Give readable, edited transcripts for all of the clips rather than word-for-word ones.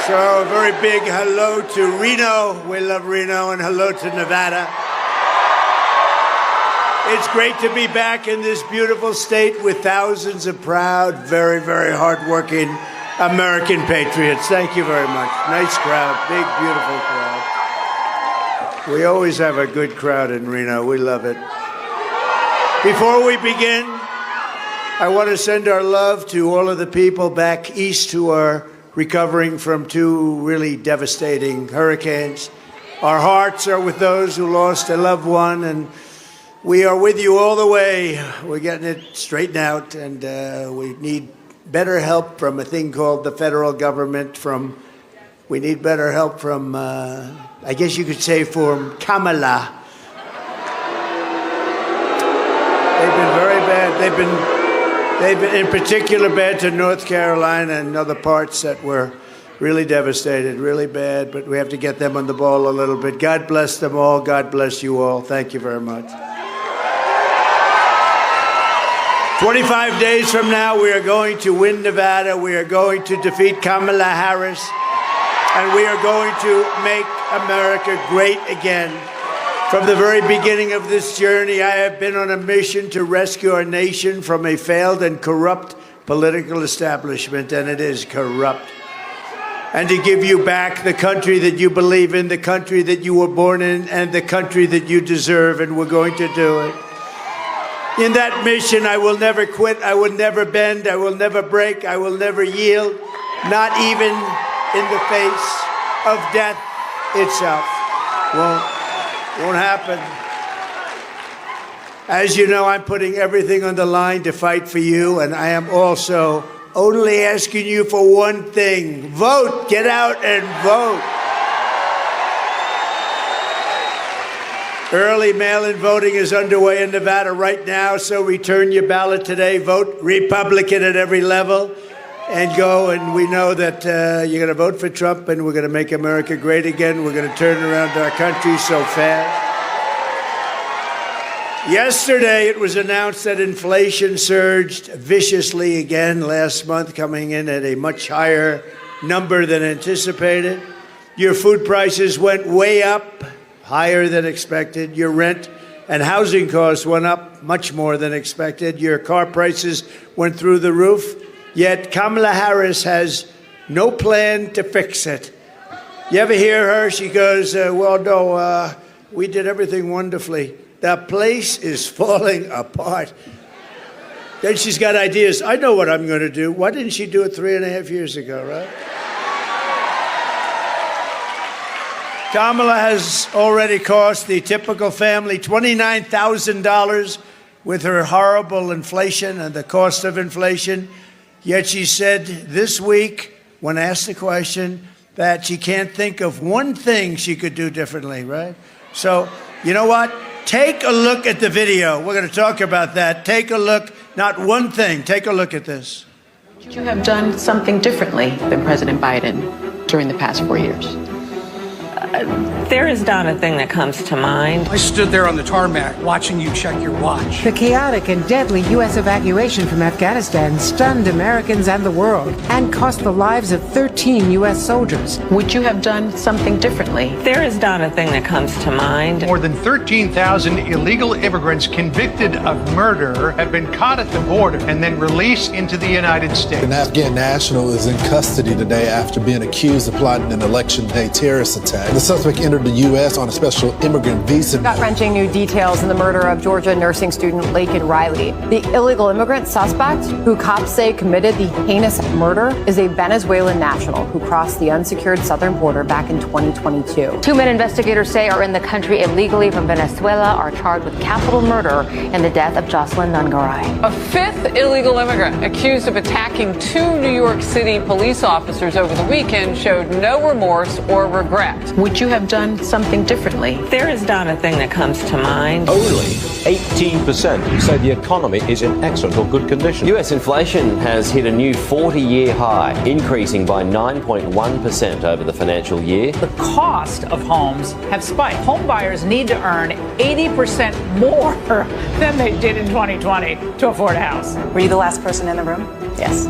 So a very big hello to Reno. We love Reno, and hello to Nevada. It's great to be back in this beautiful state with thousands of proud, very, very hardworking American patriots. Thank you very much. Nice crowd, big, beautiful crowd. We always have a good crowd in Reno. We love it. Before we begin, I want to send our love to all of the people back east who are recovering from two really devastating hurricanes. Our hearts are with those who lost a loved one, and we are with you all the way. We're getting it straightened out, and we need better help from a thing called the federal government. We need better help from, I guess you could say, from Kamala. They've been very bad. They've been in particular bad to North Carolina and other parts that were really devastated, really bad, but we have to get them on the ball a little bit. God bless them all. God bless you all. Thank you very much. 25 days from now, we are going to win Nevada. We are going to defeat Kamala Harris, and we are going to make America great again. From the very beginning of this journey, I have been on a mission to rescue our nation from a failed and corrupt political establishment, and it is corrupt. And to give you back the country that you believe in, the country that you were born in, and the country that you deserve, and we're going to do it. In that mission, I will never quit, I will never bend, I will never break, I will never yield, not even in the face of death itself. Won't happen. As you know, I'm putting everything on the line to fight for you, and I am also only asking you for one thing. Vote. Get out and vote. Early mail-in voting is underway in Nevada right now, so return your ballot today. Vote Republican at every level. And go, and we know that you're going to vote for Trump, and we're going to make America great again. We're going to turn around our country so fast. Yesterday, it was announced that inflation surged viciously again last month, coming in at a much higher number than anticipated. Your food prices went way up, higher than expected. Your rent and housing costs went up much more than expected. Your car prices went through the roof. Yet Kamala Harris has no plan to fix it. You ever hear her? She goes, we did everything wonderfully. The place is falling apart. Then she's got ideas. I know what I'm going to do. Why didn't she do it 3.5 years ago, right? Kamala has already cost the typical family $29,000 with her horrible inflation and the cost of inflation. Yet she said this week, when asked the question, that she can't think of one thing she could do differently, right? So, you know what? Take a look at the video. We're going to talk about that. Take a look, not one thing. Take a look at this. Would you have done something differently than President Biden during the past 4 years? There is not a thing that comes to mind. I stood there on the tarmac watching you check your watch. The chaotic and deadly U.S. evacuation from Afghanistan stunned Americans and the world and cost the lives of 13 U.S. soldiers. Would you have done something differently? There is not a thing that comes to mind. More than 13,000 illegal immigrants convicted of murder have been caught at the border and then released into the United States. An Afghan national is in custody today after being accused of plotting an election day terrorist attack. The suspect entered the U.S. on a special immigrant visa. Gut-wrenching new details in the murder of Georgia nursing student Laken Riley. The illegal immigrant suspect, who cops say committed the heinous murder, is a Venezuelan national who crossed the unsecured southern border back in 2022. Two men investigators say are in the country illegally from Venezuela are charged with capital murder in the death of Jocelyn Nungaray. A fifth illegal immigrant accused of attacking two New York City police officers over the weekend showed no remorse or regret. Would you have done something differently? There is not a thing that comes to mind. Only 18% say the economy is in excellent or good condition. US inflation has hit a new 40-year high, increasing by 9.1% over the financial year. The cost of homes have spiked. Home buyers need to earn 80% more than they did in 2020 to afford a house. Were you the last person in the room? Yes.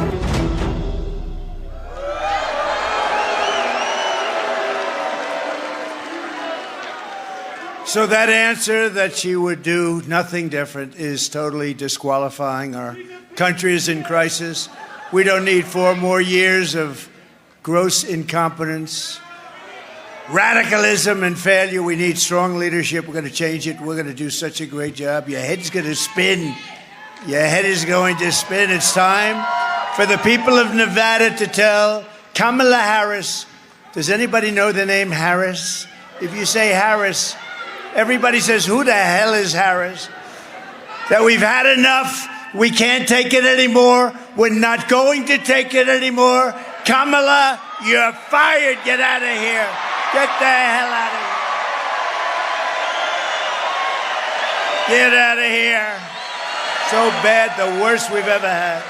So that answer that she would do nothing different is totally disqualifying. Our country is in crisis. We don't need 4 more years of gross incompetence, radicalism, and failure. We need strong leadership. We're going to change it. We're going to do such a great job. Your head's going to spin. Your head is going to spin. It's time for the people of Nevada to tell Kamala Harris. Does anybody know the name Harris? If you say Harris, everybody says, who the hell is Harris? That we've had enough. We can't take it anymore. We're not going to take it anymore. Kamala, you're fired. Get out of here. Get the hell out of here. Get out of here. So bad, the worst we've ever had.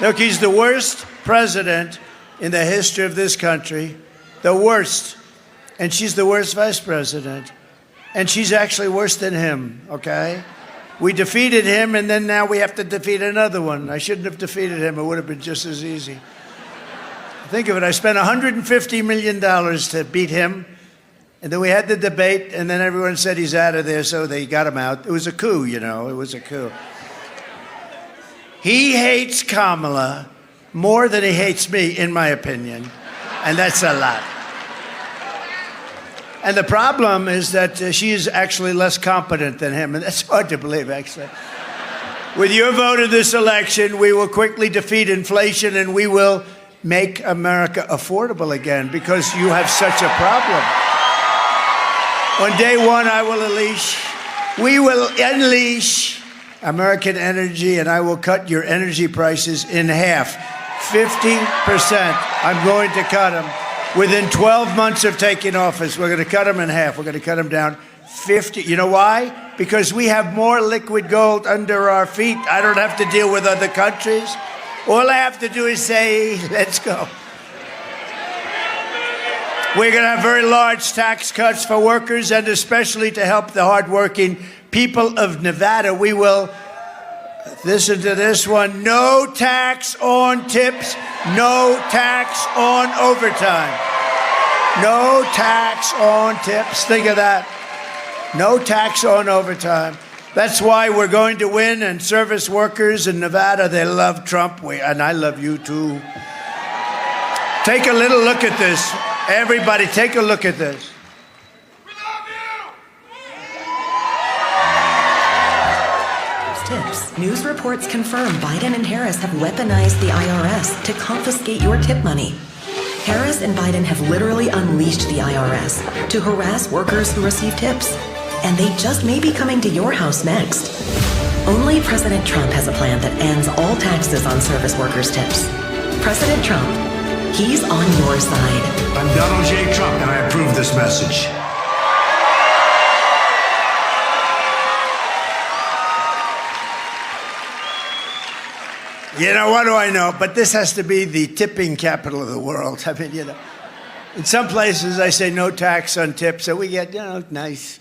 Look, he's the worst president in the history of this country. The worst. And she's the worst vice president. And she's actually worse than him, okay? We defeated him, and then now we have to defeat another one. I shouldn't have defeated him. It would have been just as easy. Think of it. I spent $150 million to beat him, and then we had the debate, and then everyone said he's out of there, so they got him out. It was a coup, you know. It was a coup. He hates Kamala more than he hates me, in my opinion, and that's a lot. And the problem is that she is actually less competent than him, and that's hard to believe, actually. With your vote in this election, we will quickly defeat inflation, and we will make America affordable again, because you have such a problem. On day one, we will unleash American energy, and I will cut your energy prices in half. 50%. I'm going to cut them. Within 12 months of taking office, we're going to cut them in half. We're going to cut them down 50. You know why? Because we have more liquid gold under our feet. I don't have to deal with other countries. All I have to do is say, let's go. We're going to have very large tax cuts for workers, and especially to help the hardworking people of Nevada. We will, listen to this one, no tax on tips, no tax on overtime. No tax on tips. Think of that. No tax on overtime. That's why we're going to win, and service workers in Nevada, they love Trump, and I love you too. Take a little look at this. Everybody, take a look at this. Tips. News reports confirm Biden and Harris have weaponized the IRS to confiscate your tip money. Harris and Biden have literally unleashed the IRS to harass workers who receive tips. And they just may be coming to your house next. Only President Trump has a plan that ends all taxes on service workers' tips. President Trump, he's on your side. I'm Donald J. Trump, and I approve this message. You know, what do I know? But this has to be the tipping capital of the world. I mean, you know, in some places I say no tax on tips, so we get, you know, nice.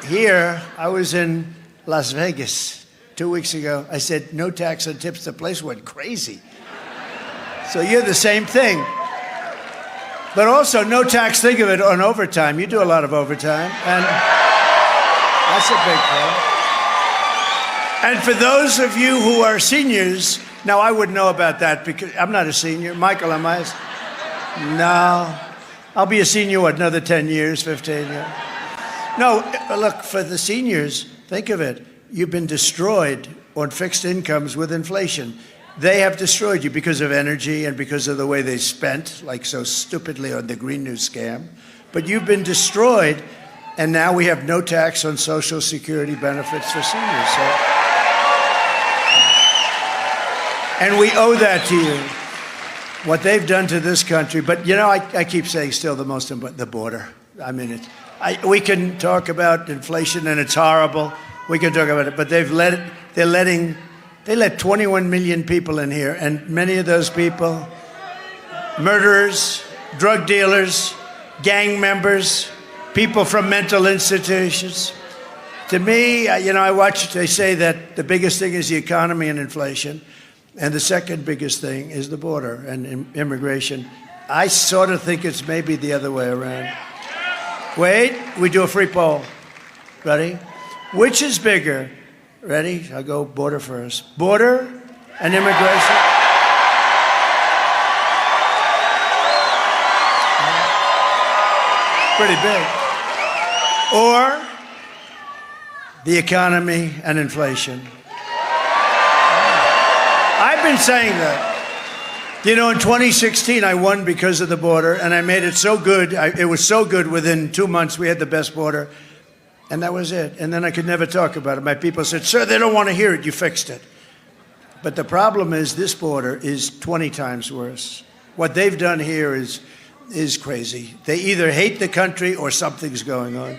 Here, I was in Las Vegas 2 weeks ago. I said, no tax on tips. The place went crazy. So you're the same thing. But also, no tax, think of it, on overtime. You do a lot of overtime, and that's a big thing. And for those of you who are seniors, now I wouldn't know about that because I'm not a senior. Michael, am I? No. I'll be a senior, what, another 10 years, 15 years? No, look, for the seniors, think of it. You've been destroyed on fixed incomes with inflation. They have destroyed you because of energy and because of the way they spent, like so stupidly on the Green New scam. But you've been destroyed, and now we have no tax on Social Security benefits for seniors. So. And we owe that to you, what they've done to this country. But, you know, I keep saying still the most important, the border. I mean, we can talk about inflation, and it's horrible. We can talk about it, but they let 21 million people in here, and many of those people, murderers, drug dealers, gang members, people from mental institutions. To me, you know, I watch, they say that the biggest thing is the economy and inflation, and the second biggest thing is the border and immigration. I sort of think it's maybe the other way around. Wait, we do a free poll. Ready? Which is bigger? Ready? I'll go border first. Border and immigration? Pretty big. Or the economy and inflation? I've been saying that. You know, in 2016, I won because of the border, and I made it so good. It was so good within 2 months, we had the best border, and that was it. And then I could never talk about it. My people said, sir, they don't want to hear it. You fixed it. But the problem is this border is 20 times worse. What they've done here is crazy. They either hate the country or something's going on.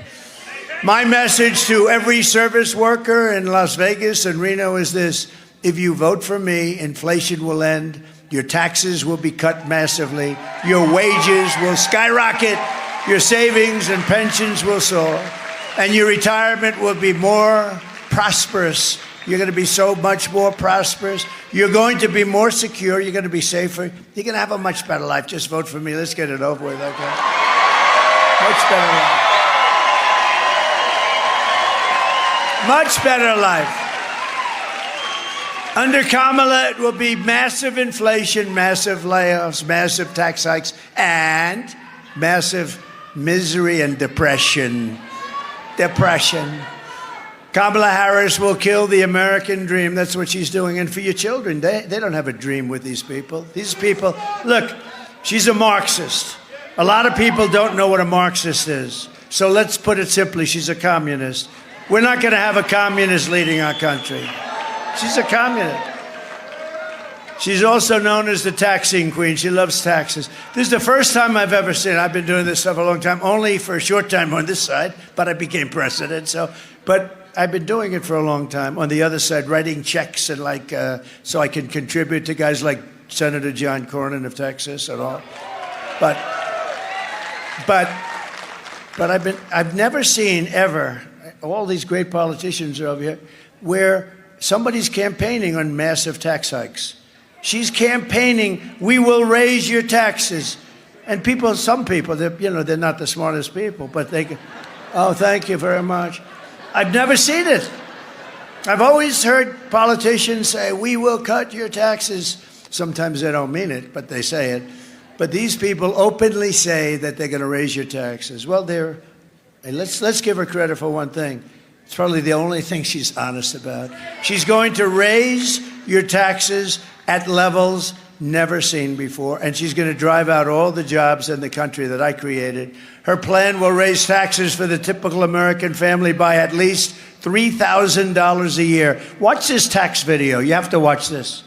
My message to every service worker in Las Vegas and Reno is this. If you vote for me, inflation will end. Your taxes will be cut massively. Your wages will skyrocket. Your savings and pensions will soar. And your retirement will be more prosperous. You're going to be so much more prosperous. You're going to be more secure. You're going to be safer. You're going to have a much better life. Just vote for me. Let's get it over with, okay? Much better life. Much better life. Under Kamala, it will be massive inflation, massive layoffs, massive tax hikes, and massive misery and depression. Depression. Kamala Harris will kill the American dream. That's what she's doing. And for your children, they don't have a dream with these people. These people, look, she's a Marxist. A lot of people don't know what a Marxist is. So let's put it simply, she's a communist. We're not going to have a communist leading our country. She's a communist. She's also known as the taxing queen. She loves taxes. This is the first time I've ever seen. I've been doing this stuff a long time, only for a short time on this side, but I became president. But I've been doing it for a long time. On the other side, writing checks and so I can contribute to guys like Senator John Cornyn of Texas and all. But I've never seen ever. All these great politicians are over here where somebody's campaigning on massive tax hikes. She's campaigning, we will raise your taxes. And people, some people, they're not the smartest people, but they go, oh, thank you very much. I've never seen it. I've always heard politicians say, we will cut your taxes. Sometimes they don't mean it, but they say it. But these people openly say that they're going to raise your taxes. Well, let's give her credit for one thing. It's probably the only thing she's honest about. She's going to raise your taxes at levels never seen before, and she's going to drive out all the jobs in the country that I created. Her plan will raise taxes for the typical American family by at least $3,000 a year. Watch this tax video. You have to watch this.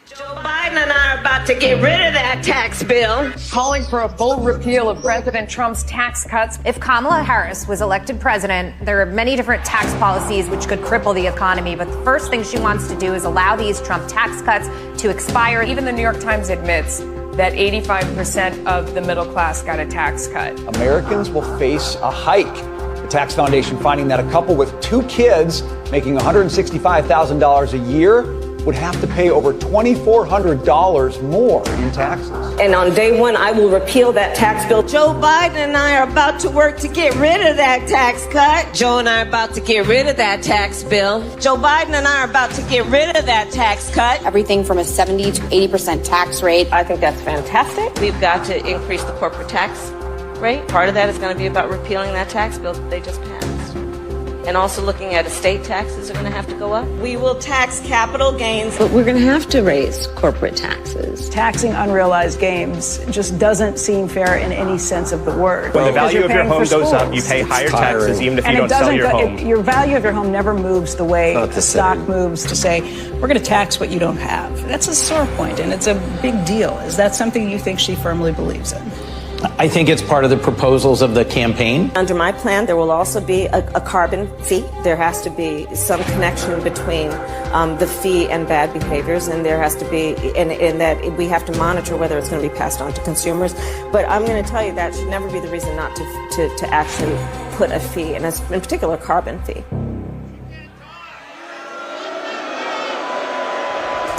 Joe Biden and I are about to get rid of that tax bill. Calling for a full repeal of President Trump's tax cuts. If Kamala Harris was elected president, there are many different tax policies which could cripple the economy. But the first thing she wants to do is allow these Trump tax cuts to expire. Even the New York Times admits that 85% of the middle class got a tax cut. Americans will face a hike. The Tax Foundation finding that a couple with 2 kids making $165,000 a year would have to pay over $2,400 more in taxes. And on day one, I will repeal that tax bill. Joe Biden and I are about to work to get rid of that tax cut. Joe and I are about to get rid of that tax bill. Joe Biden and I are about to get rid of that tax cut. Everything from a 70 to 80% tax rate. I think that's fantastic. We've got to increase the corporate tax rate. Part of that is going to be about repealing that tax bill that they just passed. And also looking at estate taxes are going to have to go up. We will tax capital gains. But we're going to have to raise corporate taxes. Taxing unrealized gains just doesn't seem fair in any sense of the word. When the value of your home goes up, you pay higher taxes even if you don't sell your home. Your value of your home never moves the way the stock moves to say, we're going to tax what you don't have. That's a sore point, and it's a big deal. Is that something you think she firmly believes in? I think it's part of the proposals of the campaign. Under my plan, there will also be a carbon fee. There has to be some connection between the fee and bad behaviors, and there has to be, and that we have to monitor whether it's going to be passed on to consumers. But I'm going to tell you that should never be the reason not to actually put a fee, and in particular, a carbon fee.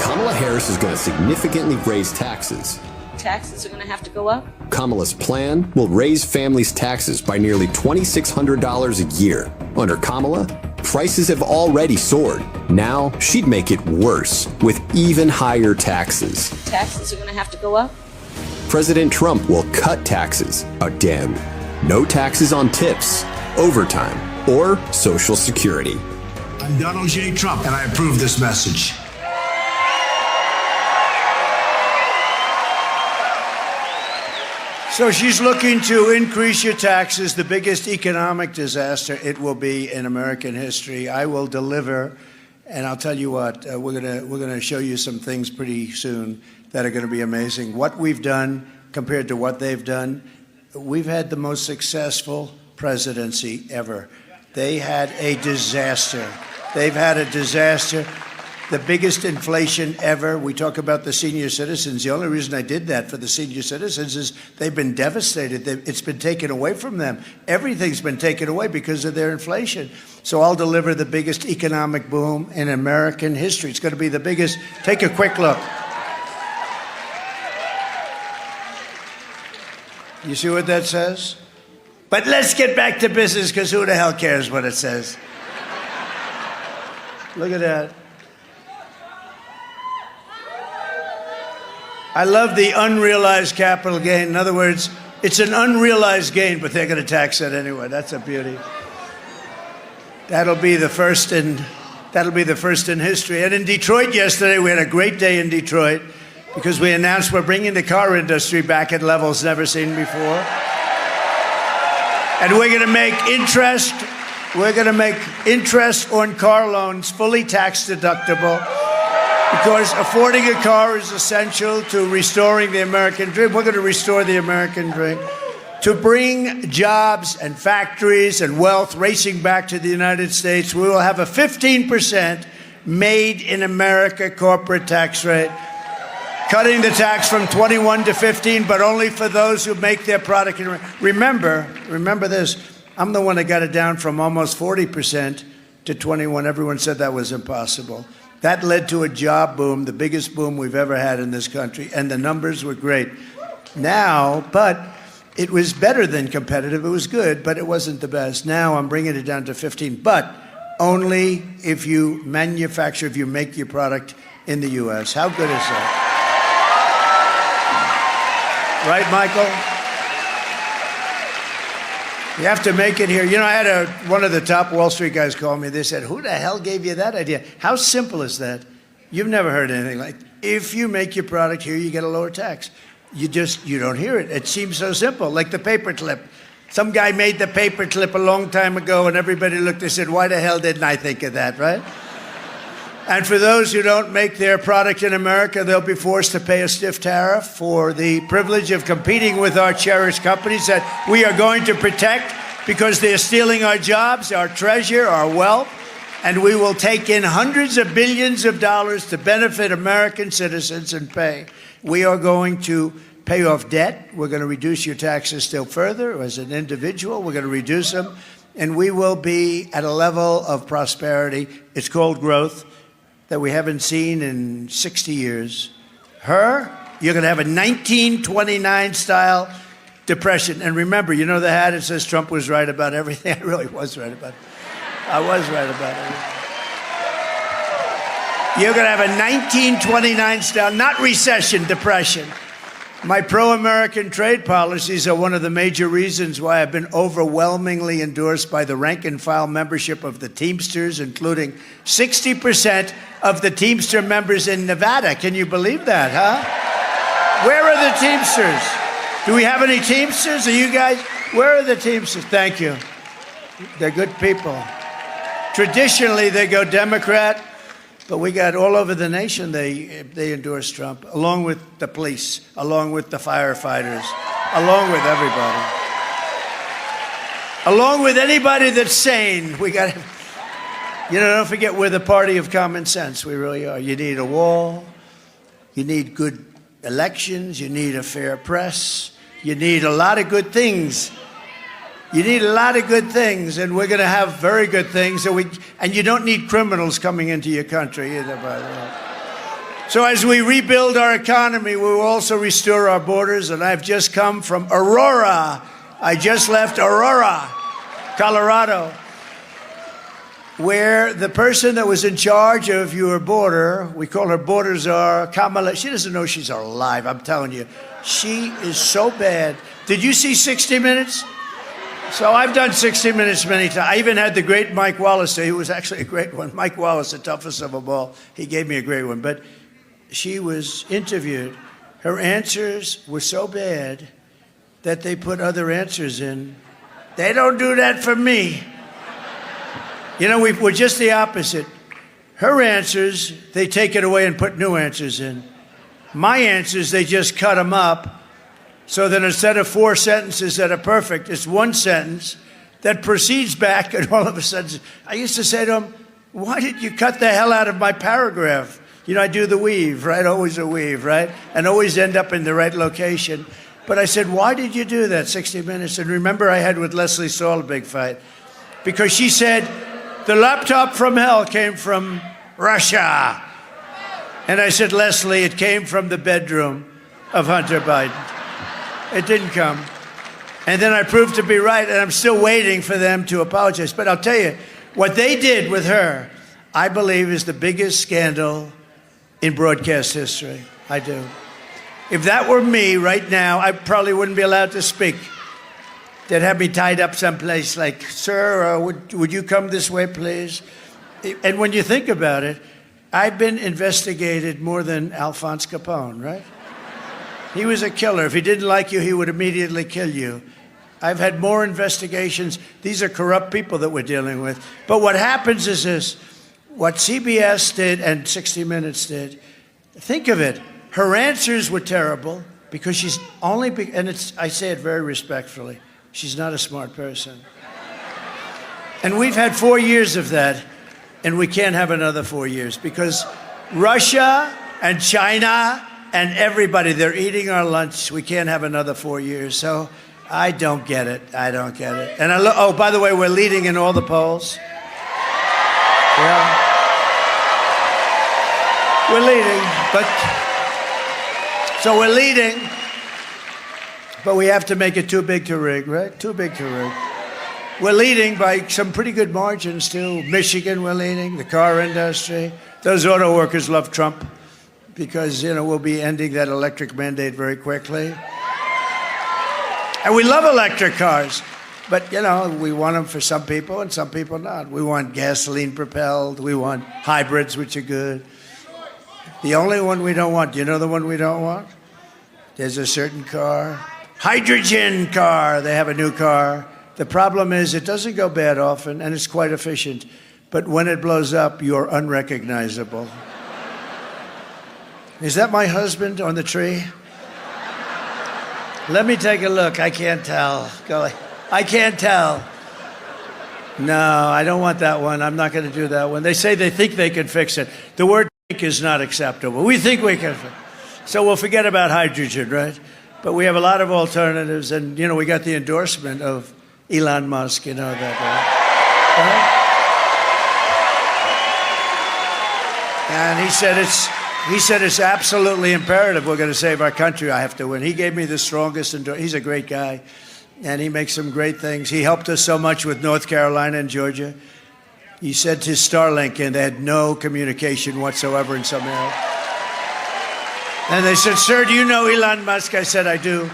Kamala Harris is going to significantly raise taxes. taxes are going to have to go up. Kamala's plan will raise families' taxes by nearly $2,600 a year. Under Kamala, prices have already soared. Now she'd make it worse with even higher taxes. Taxes are going to have to go up. President Trump will cut taxes again. No taxes on tips, overtime, or Social Security. I'm Donald J. Trump, and I approve this message. So she's looking to increase your taxes, the biggest economic disaster it will be in American history. I will deliver, and I'll tell you what, we're gonna show you some things pretty soon that are going to be amazing. What we've done compared to what they've done, we've had the most successful presidency ever. They had a disaster. They've had a disaster. The biggest inflation ever. We talk about the senior citizens. The only reason I did that for the senior citizens is they've been devastated. It's been taken away from them. Everything's been taken away because of their inflation. So I'll deliver the biggest economic boom in American history. It's going to be the biggest. Take a quick look. You see what that says? But let's get back to business, because who the hell cares what it says? Look at that. I love the unrealized capital gain. In other words, it's an unrealized gain, but they're going to tax it anyway. That's a beauty. That'll be the first in history. And in Detroit yesterday, we had a great day in Detroit because we announced we're bringing the car industry back at levels never seen before. And we're going to make interest on car loans fully tax deductible, because affording a car is essential to restoring the American dream. We're going to restore the American dream, to bring jobs and factories and wealth racing back to the United States. We will have a 15% made in America corporate tax rate, cutting the tax from 21 to 15, but only for those who make their product. Remember this, I'm the one that got it down from almost 40% to 21. Everyone said that was impossible. That led to a job boom, the biggest boom we've ever had in this country, and the numbers were great. Now, but it was better than competitive. It was good, but it wasn't the best. Now I'm bringing it down to 15, but only if you manufacture, if you make your product in the U.S. How good is that? Right, Michael? You have to make it here. You know, I had one of the top Wall Street guys call me. They said, who the hell gave you that idea? How simple is that? You've never heard anything like, if you make your product here, you get a lower tax. You don't hear it. It seems so simple, like the paper clip. Some guy made the paper clip a long time ago, and everybody looked and said, why the hell didn't I think of that, right? And for those who don't make their product in America, they'll be forced to pay a stiff tariff for the privilege of competing with our cherished companies that we are going to protect, because they're stealing our jobs, our treasure, our wealth, and we will take in hundreds of billions of dollars to benefit American citizens and pay. We are going to pay off debt. We're going to reduce your taxes still further. As an individual, we're going to reduce them, and we will be at a level of prosperity. It's called growth, that we haven't seen in 60 years. You're going to have a 1929 style depression. And remember, you know the hat, it says Trump was right about everything. I really was right about it. I was right about it. You're going to have a 1929 style, not recession, depression. My pro-American trade policies are one of the major reasons why I've been overwhelmingly endorsed by the rank-and-file membership of the Teamsters, including 60% of the Teamster members in Nevada. Can you believe that, huh? Where are the Teamsters? Do we have any Teamsters? Are you guys? Where are the Teamsters? Thank you. They're good people. Traditionally, they go Democrat. But we got all over the nation, they endorse Trump, along with the police, along with the firefighters, along with everybody. Along with anybody that's sane. We got, don't forget, we're the party of common sense. We really are. You need a wall. You need good elections. You need a fair press. You need a lot of good things. You need a lot of good things, and we're going to have very good things. And you don't need criminals coming into your country either, by the way. So as we rebuild our economy, we will also restore our borders. And I've just come from Aurora. I just left Aurora, Colorado, where the person that was in charge of your border, we call her border czar, Kamala, she doesn't know she's alive, I'm telling you. She is so bad. Did you see 60 Minutes? So I've done 60 Minutes many times. I even had the great Mike Wallace, who was actually a great one. Mike Wallace, the toughest of them all. He gave me a great one. But she was interviewed. Her answers were so bad that they put other answers in. They don't do that for me. You know, we're just the opposite. Her answers, they take it away and put new answers in. My answers, they just cut them up. So that instead of 4 sentences that are perfect, it's 1 sentence that proceeds back, and all of a sudden, I used to say to him, why did you cut the hell out of my paragraph? You know, I do the weave, right? Always a weave, right? And always end up in the right location. But I said, why did you do that, 60 Minutes? And remember, I had with Leslie Saul a big fight. Because she said, the laptop from hell came from Russia. And I said, Leslie, it came from the bedroom of Hunter Biden. It didn't come. And then I proved to be right, and I'm still waiting for them to apologize. But I'll tell you, what they did with her, I believe, is the biggest scandal in broadcast history. I do. If that were me right now, I probably wouldn't be allowed to speak. They'd have me tied up someplace like, sir, would you come this way, please? And when you think about it, I've been investigated more than Alphonse Capone, right? He was a killer. If he didn't like you, he would immediately kill you. I've had more investigations. These are corrupt people that we're dealing with. But what happens is this. What CBS did and 60 Minutes did, think of it. Her answers were terrible because she's only, and I say it very respectfully, she's not a smart person. And we've had 4 years of that, and we can't have another 4 years because Russia and China and everybody, they're eating our lunch. We can't have another 4 years. So I don't get it. I don't get it. And oh, by the way, we're leading in all the polls. Yeah. We're leading, so we're leading, but we have to make it too big to rig, right? Too big to rig. We're leading by some pretty good margins, too. Michigan, we're leading, the car industry. Those auto workers love Trump because, you know, we'll be ending that electric mandate very quickly. And we love electric cars. But, you know, we want them for some people and some people not. We want gasoline propelled. We want hybrids, which are good. The only one we don't want, do you know the one we don't want? There's a certain car, hydrogen car. They have a new car. The problem is it doesn't go bad often, and it's quite efficient. But when it blows up, you're unrecognizable. Is that my husband on the tree? Let me take a look. I can't tell. Go ahead. I can't tell. No, I don't want that one. I'm not going to do that one. They say they think they can fix it. The word think is not acceptable. We think we can fix it. So we'll forget about hydrogen, right? But we have a lot of alternatives. And, you know, we got the endorsement of Elon Musk, you know that, right? And he said it's absolutely imperative we're going to save our country. I have to win. He gave me the strongest endorsement. He's a great guy. And he makes some great things. He helped us so much with North Carolina and Georgia. He said to Starlink, and they had no communication whatsoever in some area. And they said, sir, do you know Elon Musk? I said, I do.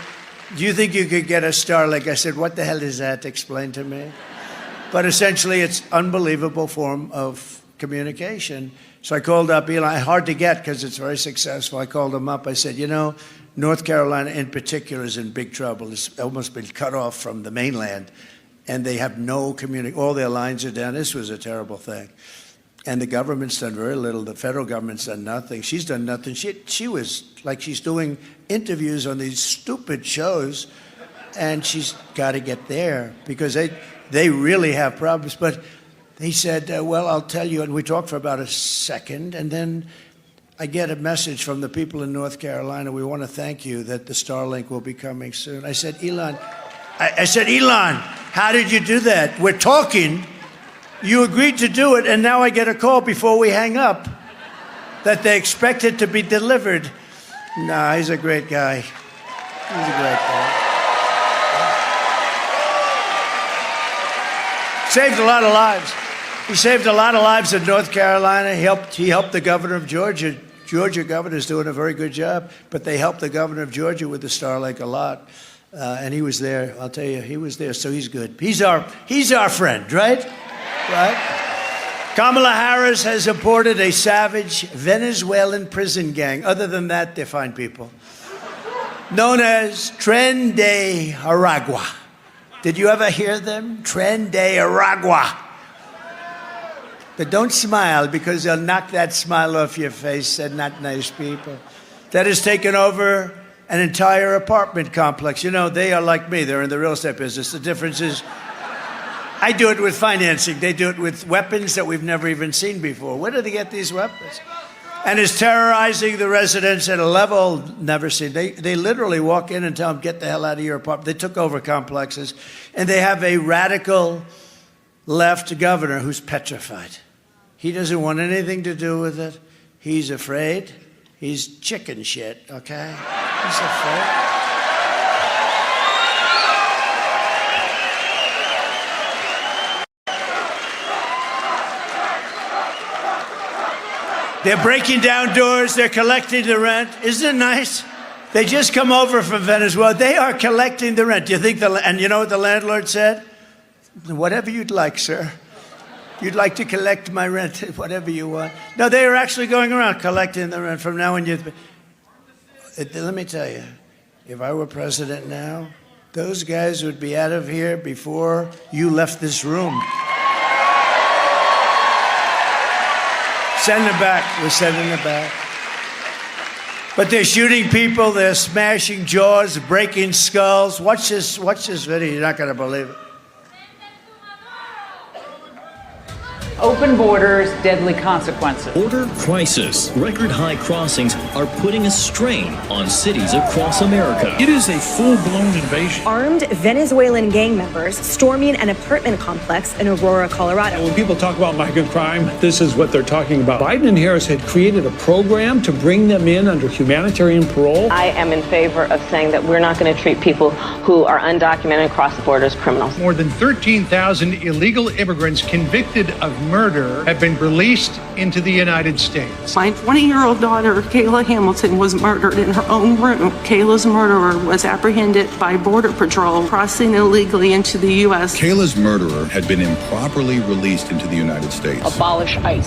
Do you think you could get a Starlink? I said, what the hell is that? Explain to me. But essentially, it's an unbelievable form of communication. So I called up Elon. Hard to get because it's very successful. I called him up. I said, you know, North Carolina in particular is in big trouble. It's almost been cut off from the mainland, and they have no communication. All their lines are down. This was a terrible thing. And the government's done very little. The federal government's done nothing. She's done nothing. She was like she's doing interviews on these stupid shows, and she's got to get there because they really have problems. But he said, well, I'll tell you. And we talked for about a second, and then I get a message from the people in North Carolina. We want to thank you that the Starlink will be coming soon. I said, Elon, how did you do that? We're talking. You agreed to do it, and now I get a call before we hang up. that they expected to be delivered. Nah, he's a great guy. He's a great guy. Saved a lot of lives. He saved a lot of lives in North Carolina. He helped the governor of Georgia. Georgia governor's doing a very good job, but they helped the governor of Georgia with the Starlink a lot. And he was there. I'll tell you, he was there, so he's good. He's our friend, right? Right? Kamala Harris has supported a savage Venezuelan prison gang. Other than that, they're fine people. Known as Tren de Aragua. Did you ever hear them? Tren de Aragua. But don't smile, because they'll knock that smile off your face. They're not nice people. That has taken over an entire apartment complex. You know, they are like me. They're in the real estate business. The difference is I do it with financing. They do it with weapons that we've never even seen before. Where do they get these weapons? And is terrorizing the residents at a level never seen. They literally walk in and tell them, get the hell out of your apartment. They took over complexes. And they have a radical left governor who's petrified. He doesn't want anything to do with it. He's afraid. He's chicken shit, okay? He's afraid. They're breaking down doors. They're collecting the rent. Isn't it nice? They just come over from Venezuela. They are collecting the rent. Do you think and you know what the landlord said? Whatever you'd like, sir. You'd like to collect my rent, whatever you want. No, they are actually going around collecting the rent from now on. Let me tell you, if I were president now, those guys would be out of here before you left this room. Send them back. We're sending them back. But they're shooting people. They're smashing jaws, breaking skulls. Watch this video. You're not going to believe it. Open borders, deadly consequences. Border crisis. Record high crossings are putting a strain on cities across America. It is a full-blown invasion. Armed Venezuelan gang members storming an apartment complex in Aurora, Colorado. When people talk about migrant crime, this is what they're talking about. Biden and Harris had created a program to bring them in under humanitarian parole. I am in favor of saying that we're not going to treat people who are undocumented across the border as criminals. More than 13,000 illegal immigrants convicted of murder have been released into the United States. My 20-year-old daughter, Kayla Hamilton, was murdered in her own room. Kayla's murderer was apprehended by Border Patrol crossing illegally into the U.S. Kayla's murderer had been improperly released into the United States. Abolish ICE.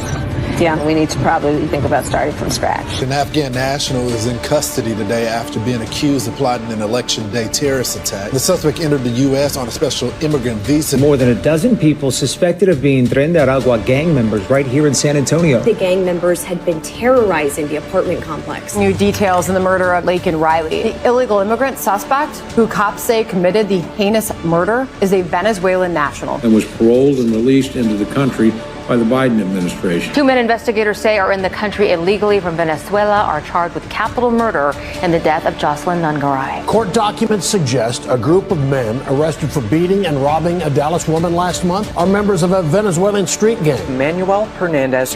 Yeah, we need to probably think about starting from scratch. An Afghan national is in custody today after being accused of plotting an election day terrorist attack. The suspect entered the U.S. on a special immigrant visa. More than a dozen people suspected of being Tren de Aragua gang members right here in San Antonio. The gang members had been terrorizing the apartment complex. New details in the murder of Laken Riley. The illegal immigrant suspect, who cops say committed the heinous murder, is a Venezuelan national. And was paroled and released into the country by the Biden administration. 2 men investigators say are in the country illegally from Venezuela are charged with capital murder in the death of Jocelyn Nungaray. Court documents suggest a group of men arrested for beating and robbing a Dallas woman last month are members of a Venezuelan street gang. Manuel Hernandez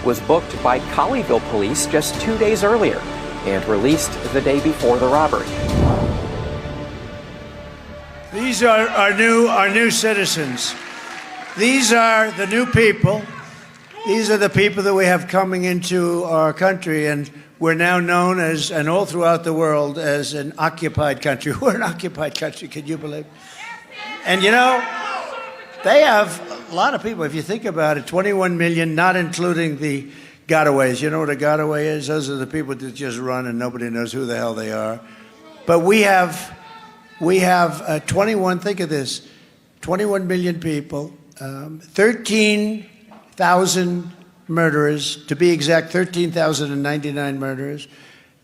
was booked by Colleyville police just 2 days earlier and released the day before the robbery. These are our new citizens. These are the new people. These are the people that we have coming into our country, and we're now known as, and all throughout the world, as an occupied country. We're an occupied country, can you believe it? And you know, they have a lot of people. If you think about it, 21 million, not including the gotaways. You know what a gotaway is? Those are the people that just run and nobody knows who the hell they are. But we have 21, think of this, 21 million people. 13,000 murderers, to be exact, 13,099 murderers.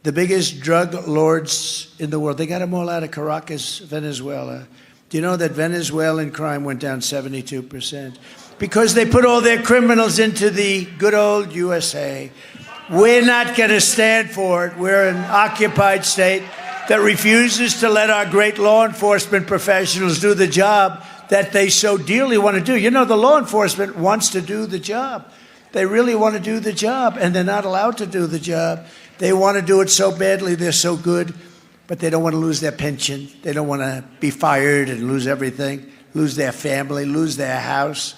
The biggest drug lords in the world. They got them all out of Caracas, Venezuela. Do you know that Venezuelan crime went down 72%? Because they put all their criminals into the good old USA. We're not going to stand for it. We're an occupied state that refuses to let our great law enforcement professionals do the job that they so dearly want to do. You know, the law enforcement wants to do the job. They really want to do the job, and they're not allowed to do the job. They want to do it so badly. They're so good, but they don't want to lose their pension. They don't want to be fired and lose everything, lose their family, lose their house.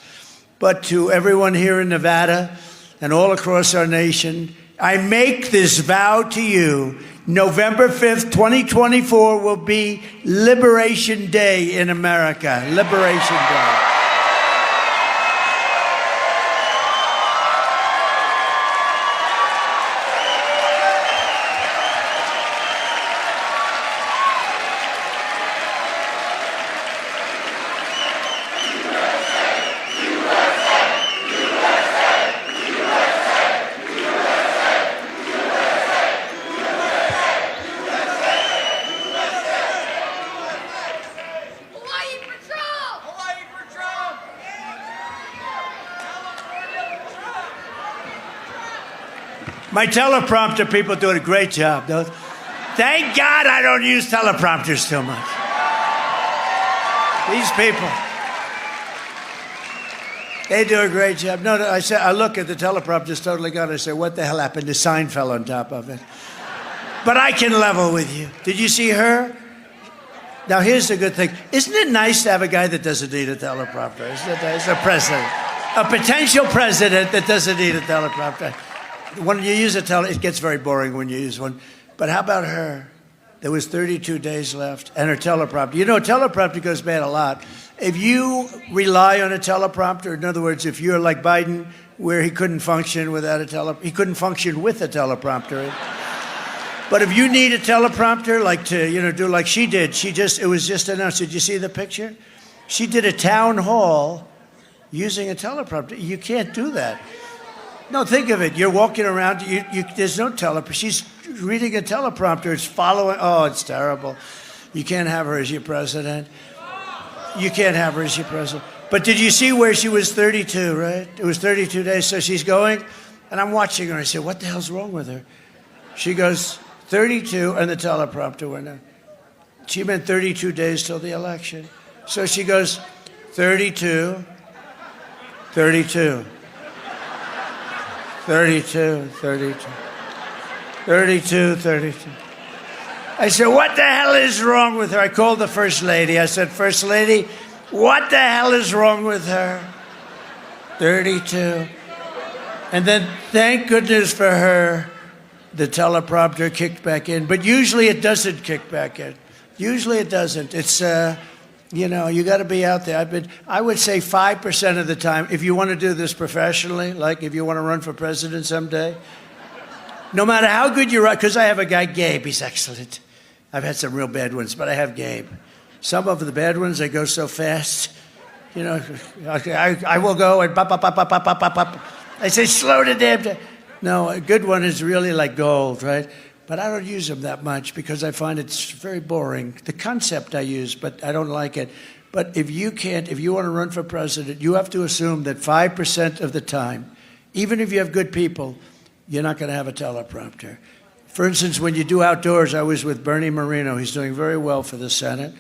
But to everyone here in Nevada and all across our nation, I make this vow to you. November 5th, 2024 will be Liberation Day in America. Liberation Day. My teleprompter people do a great job. Thank God I don't use teleprompters too much. These people, they do a great job. No, I look at the teleprompter, it's totally gone. I say, what the hell happened? The sign fell on top of it. But I can level with you. Did you see her? Now, here's the good thing. Isn't it nice to have a guy that doesn't need a teleprompter? Isn't it nice? A president. A potential president that doesn't need a teleprompter. When you use it gets very boring when you use one. But how about her? There was 32 days left, and her teleprompter. You know, a teleprompter goes bad a lot. If you rely on a teleprompter, in other words, if you're like Biden, where he couldn't function without a he couldn't function with a teleprompter. But if you need a teleprompter, like to do like she did, it was just announced. Did you see the picture? She did a town hall using a teleprompter. You can't do that. No, think of it. You're walking around. There's no teleprompter. She's reading a teleprompter. It's following. Oh, it's terrible. You can't have her as your president. You can't have her as your president. But did you see where she was 32, right? It was 32 days. So she's going, and I'm watching her. I said, what the hell's wrong with her? She goes, 32, and the teleprompter went out. She meant 32 days till the election. So she goes, 32, 32. 32, 32, 32, 32. I said, what the hell is wrong with her? I called the First Lady. I said, First Lady, what the hell is wrong with her? 32. And then, thank goodness for her, the teleprompter kicked back in. But usually it doesn't kick back in. Usually it doesn't. It's, you got to be out there. I would say 5% of the time, if you want to do this professionally, like if you want to run for president someday, no matter how good you run, because I have a guy, Gabe, he's excellent. I've had some real bad ones, but I have Gabe. Some of the bad ones, they go so fast. I will go and pop, pop, pop, pop, pop, pop, pop. I say, slow the damn down. No, a good one is really like gold, right? But I don't use them that much because I find it's very boring. The concept I use, but I don't like it. But if you want to run for president, you have to assume that 5% of the time, even if you have good people, you're not going to have a teleprompter. For instance, when you do outdoors, I was with Bernie Moreno. He's doing very well for the Senate.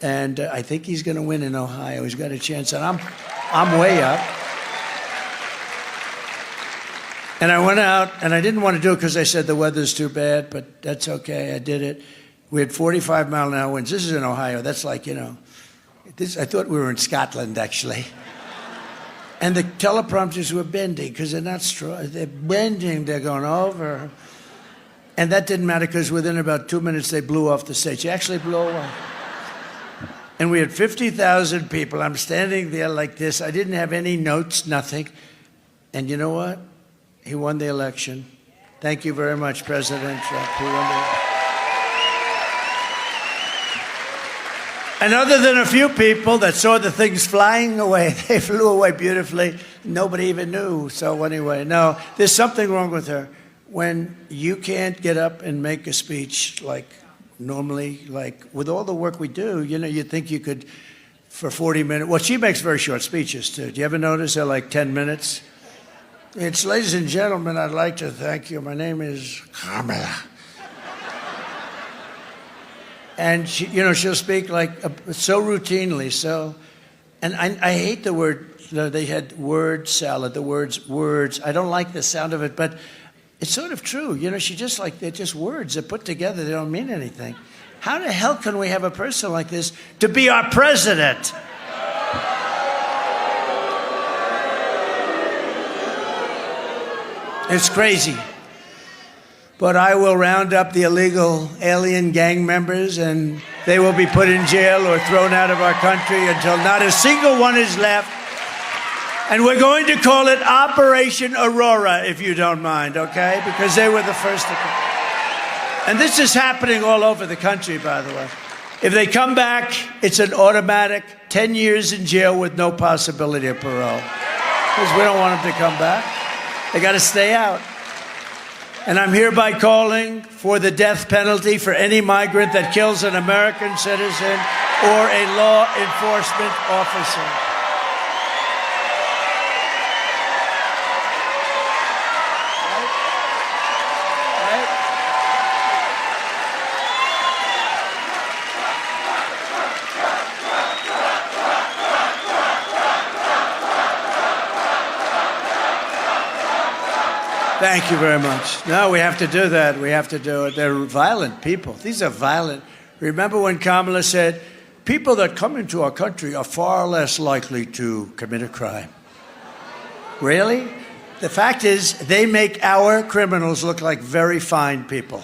And I think he's going to win in Ohio. He's got a chance. And I'm way up. And I went out, and I didn't want to do it because I said the weather's too bad, but that's okay. I did it. We had 45-mile-an-hour winds. This is in Ohio. That's like, I thought we were in Scotland, actually. And the teleprompters were bending because they're not strong. They're bending. They're going over. And that didn't matter because within about 2 minutes, they blew off the stage. They actually blew away. And we had 50,000 people. I'm standing there like this. I didn't have any notes, nothing. And you know what? He won the election. Thank you very much, President Trump. He won the election. And other than a few people that saw the things flying away, they flew away beautifully. Nobody even knew. So anyway, no, there's something wrong with her. When you can't get up and make a speech like normally, like with all the work we do, you think you could, for 40 minutes. Well, she makes very short speeches, too. Do you ever notice they're like 10 minutes? It's, ladies and gentlemen, I'd like to thank you. My name is Kamala. And she, she'll speak like so routinely. So, and I hate the word they had word salad, the words. I don't like the sound of it, but it's sort of true. They're just words. They're put together. They don't mean anything. How the hell can we have a person like this to be our president? It's crazy. But I will round up the illegal alien gang members, and they will be put in jail or thrown out of our country until not a single one is left. And we're going to call it Operation Aurora, if you don't mind, okay? Because they were the first to come. And this is happening all over the country, by the way. If they come back, it's an automatic 10 years in jail with no possibility of parole. Because we don't want them to come back. They got to stay out. And I'm hereby calling for the death penalty for any migrant that kills an American citizen or a law enforcement officer. Thank you very much. No, we have to do that. We have to do it. They're violent people. These are violent. Remember when Kamala said, people that come into our country are far less likely to commit a crime. Really? The fact is, they make our criminals look like very fine people.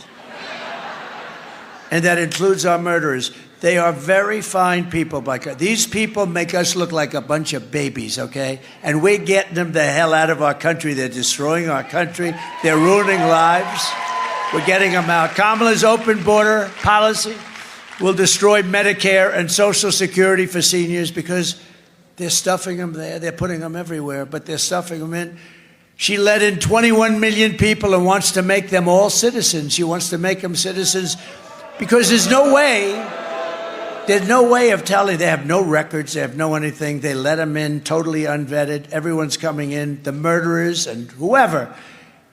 And that includes our murderers. They are very fine people. These people make us look like a bunch of babies, okay? And we're getting them the hell out of our country. They're destroying our country. They're ruining lives. We're getting them out. Kamala's open border policy will destroy Medicare and Social Security for seniors because they're stuffing them there. They're putting them everywhere, but they're stuffing them in. She let in 21 million people and wants to make them all citizens. She wants to make them citizens because there's no way of telling. They have no records. They have no anything. They let them in totally unvetted. Everyone's coming in, the murderers and whoever.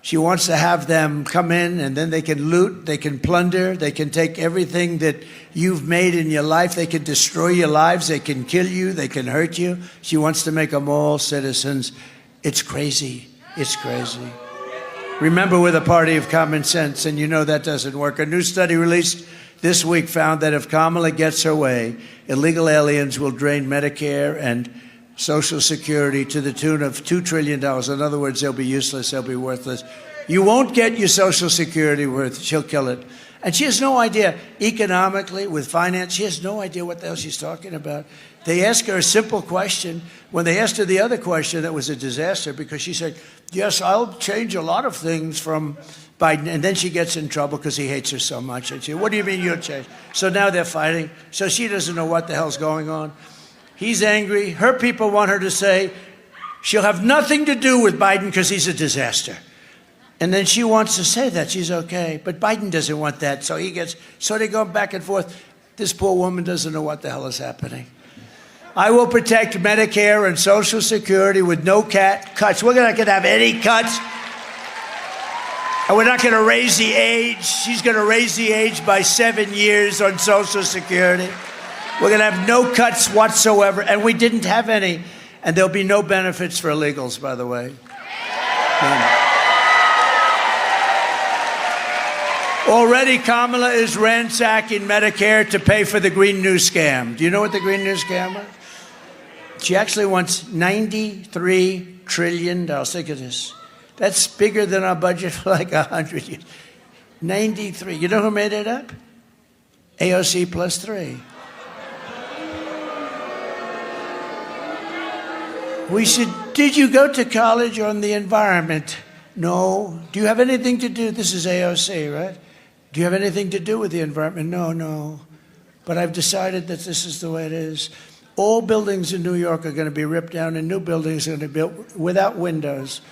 She wants to have them come in, and then they can loot, they can plunder, they can take everything that you've made in your life. They can destroy your lives. They can kill you. They can hurt you. She wants to make them all citizens. It's crazy. It's crazy. Remember, we're the party of common sense, and you know that doesn't work. A new study released this week found that if Kamala gets her way, illegal aliens will drain Medicare and Social Security to the tune of $2 trillion. In other words, they'll be useless, they'll be worthless. You won't get your Social Security worth, she'll kill it. And she has no idea, economically, with finance, she has no idea what the hell she's talking about. They ask her a simple question. When they asked her the other question, that was a disaster because she said, yes, I'll change a lot of things from Biden. And then she gets in trouble because he hates her so much. And she, what do you mean you'll change? So now they're fighting. So she doesn't know what the hell's going on. He's angry. Her people want her to say she'll have nothing to do with Biden because he's a disaster. And then she wants to say that she's okay. But Biden doesn't want that. So they go back and forth. This poor woman doesn't know what the hell is happening. I will protect Medicare and Social Security with no cuts. We're not going to have any cuts. And we're not going to raise the age. She's going to raise the age by 7 years on Social Security. We're going to have no cuts whatsoever. And we didn't have any. And there'll be no benefits for illegals, by the way. None. Already, Kamala is ransacking Medicare to pay for the Green New Scam. Do you know what the Green New Scam is? She actually wants $93 trillion. Think of this. That's bigger than our budget for like 100 years. 93. You know who made it up? AOC plus 3. We said, did you go to college on the environment? No. Do you have anything to do? This is AOC, right? Do you have anything to do with the environment? No. But I've decided that this is the way it is. All buildings in New York are going to be ripped down and new buildings are going to be built without windows.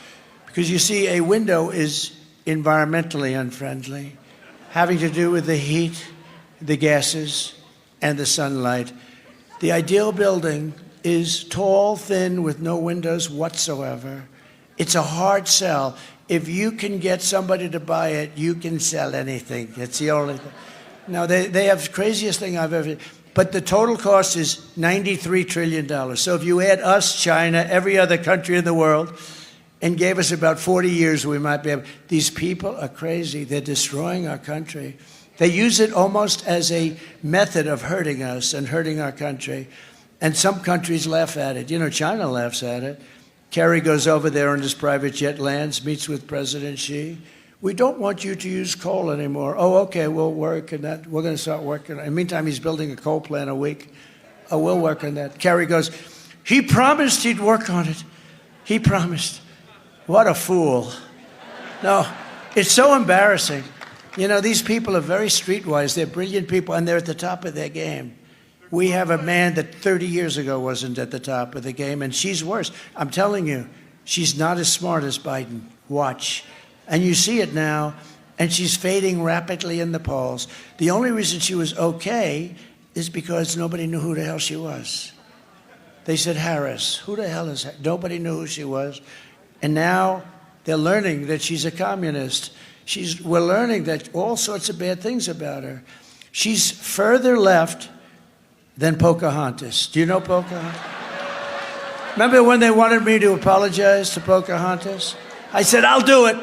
Because you see, a window is environmentally unfriendly, having to do with the heat, the gases, and the sunlight. The ideal building is tall, thin, with no windows whatsoever. It's a hard sell. If you can get somebody to buy it, you can sell anything. It's the only thing. Now, they have the craziest thing I've ever... But the total cost is $93 trillion. So if you add us, China, every other country in the world, and gave us about 40 years, we might be able. These people are crazy. They're destroying our country. They use it almost as a method of hurting us and hurting our country. And some countries laugh at it. You know, China laughs at it. Kerry goes over there on his private jet, lands, meets with President Xi. We don't want you to use coal anymore. Oh, okay, we'll work on that. We're going to start working on it. In the meantime, he's building a coal plant a week. Oh, we'll work on that. Kerry goes, he promised he'd work on it. He promised. What a fool. No, it's so embarrassing. You know, these people are very streetwise. They're brilliant people, and they're at the top of their game. We have a man that 30 years ago wasn't at the top of the game, and she's worse. I'm telling you, she's not as smart as Biden. Watch. And you see it now, and she's fading rapidly in the polls. The only reason she was okay is because nobody knew who the hell she was. They said, Harris. Who the hell is that? Nobody knew who she was. And now they're learning that she's a communist. We're learning that all sorts of bad things about her. She's further left than Pocahontas. Do you know Pocahontas? Remember when they wanted me to apologize to Pocahontas? I said, I'll do it,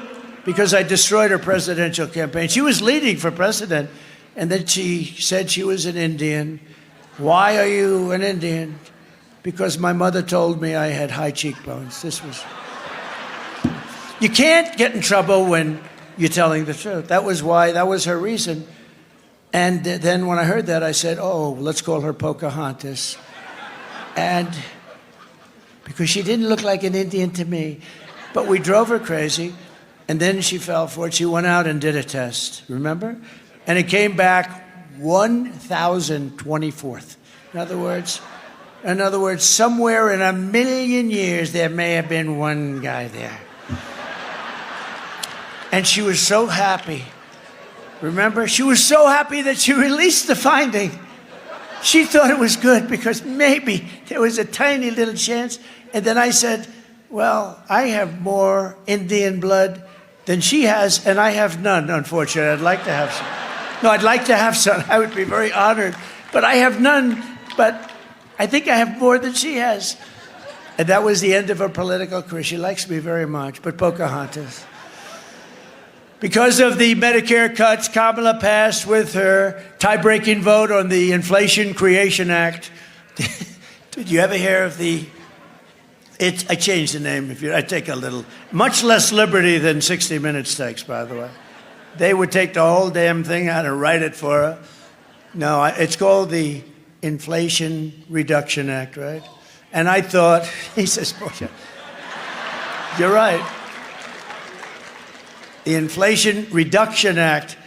because I destroyed her presidential campaign. She was leading for president, and then she said she was an Indian. Why are you an Indian? Because my mother told me I had high cheekbones. You can't get in trouble when you're telling the truth. That was her reason. And then when I heard that, I said, oh, let's call her Pocahontas. And because she didn't look like an Indian to me. But we drove her crazy, and then she fell for it. She went out and did a test, remember? And it came back 1,024th. In other words, somewhere in a million years, there may have been one guy there. And she was so happy. Remember? She was so happy that she released the finding. She thought it was good because maybe there was a tiny little chance. And then I said, well, I have more Indian blood than she has, and I have none, unfortunately. I'd like to have some. No, I'd like to have some. I would be very honored. But I have none. But I think I have more than she has. And that was the end of her political career. She likes me very much, but Pocahontas. Because of the Medicare cuts, Kamala passed with her tie-breaking vote on the Inflation Creation Act. Did you ever hear of I changed the name. I take a little, much less liberty than 60 Minutes takes, by the way. They would take the whole damn thing out and write it for her. No, it's called the Inflation Reduction Act, right? And I thought, he says, boy, you're right. The Inflation Reduction Act,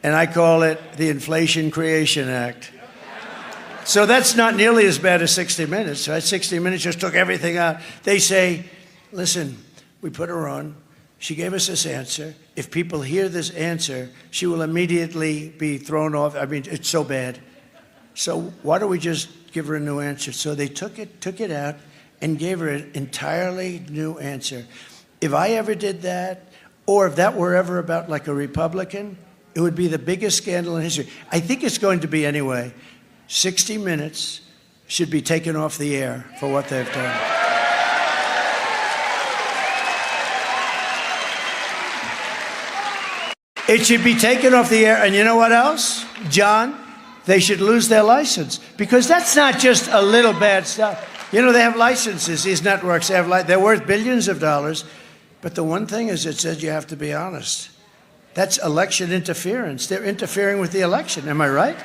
and I call it the Inflation Creation Act. So that's not nearly as bad as 60 Minutes, right? 60 Minutes just took everything out. They say, listen, we put her on. She gave us this answer. If people hear this answer, she will immediately be thrown off. I mean, it's so bad. So why don't we just give her a new answer? So they took it out and gave her an entirely new answer. If I ever did that, or if that were ever about like a Republican, it would be the biggest scandal in history. I think it's going to be anyway. 60 Minutes should be taken off the air for what they've done. It should be taken off the air. And you know what else, John? They should lose their license, because that's not just a little bad stuff. You know, they have licenses. These networks they're worth billions of dollars. But the one thing is, it says you have to be honest. That's election interference. They're interfering with the election. Am I right?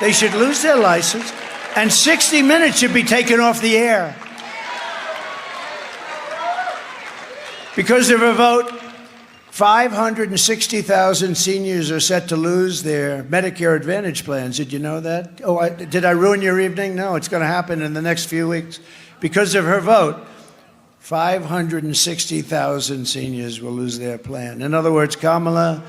They should lose their license, and 60 Minutes should be taken off the air. Because of a vote, 560,000 seniors are set to lose their Medicare Advantage plans. Did you know that? Oh, did I ruin your evening? No, it's going to happen in the next few weeks. Because of her vote, 560,000 seniors will lose their plan. In other words, Kamala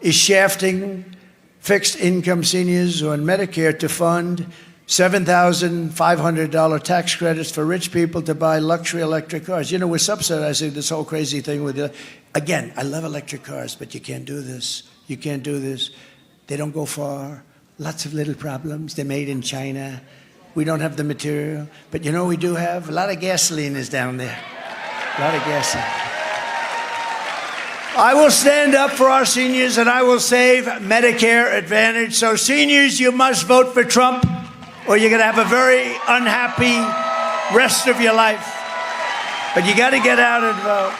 is shafting fixed income seniors on Medicare to fund $7,500 tax credits for rich people to buy luxury electric cars. You know, we're subsidizing this whole crazy thing with again, I love electric cars, but you can't do this. You can't do this. They don't go far. lots of little problems. They're made in China. We don't have the material. But you know what we do have? A lot of gasoline is down there. A lot of gasoline. I will stand up for our seniors and I will save Medicare Advantage. So seniors, you must vote for Trump or you're going to have a very unhappy rest of your life. But you got to get out and vote.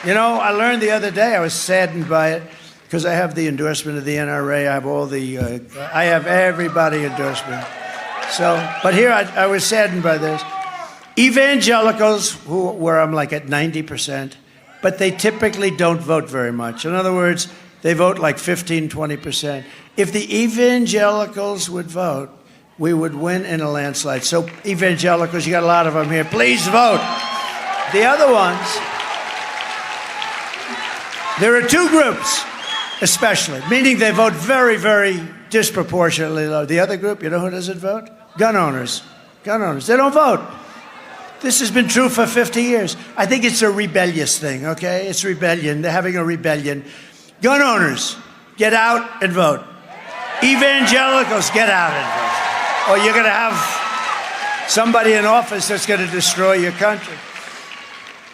You know, I learned the other day, I was saddened by it, because I have the endorsement of the NRA. I have all the, I have everybody endorsement. So, but here I was saddened by this. Evangelicals, where I'm like at 90%, but they typically don't vote very much. In other words, they vote like 15, 20%. If the evangelicals would vote, we would win in a landslide. So evangelicals, you got a lot of them here. Please vote. The other ones, there are two groups, especially, meaning they vote very, very disproportionately low. The other group, you know who doesn't vote? Gun owners. Gun owners. They don't vote. This has been true for 50 years. I think it's a rebellious thing, okay? It's rebellion. They're having a rebellion. Gun owners, get out and vote. Evangelicals, get out and vote. Or you're going to have somebody in office that's going to destroy your country.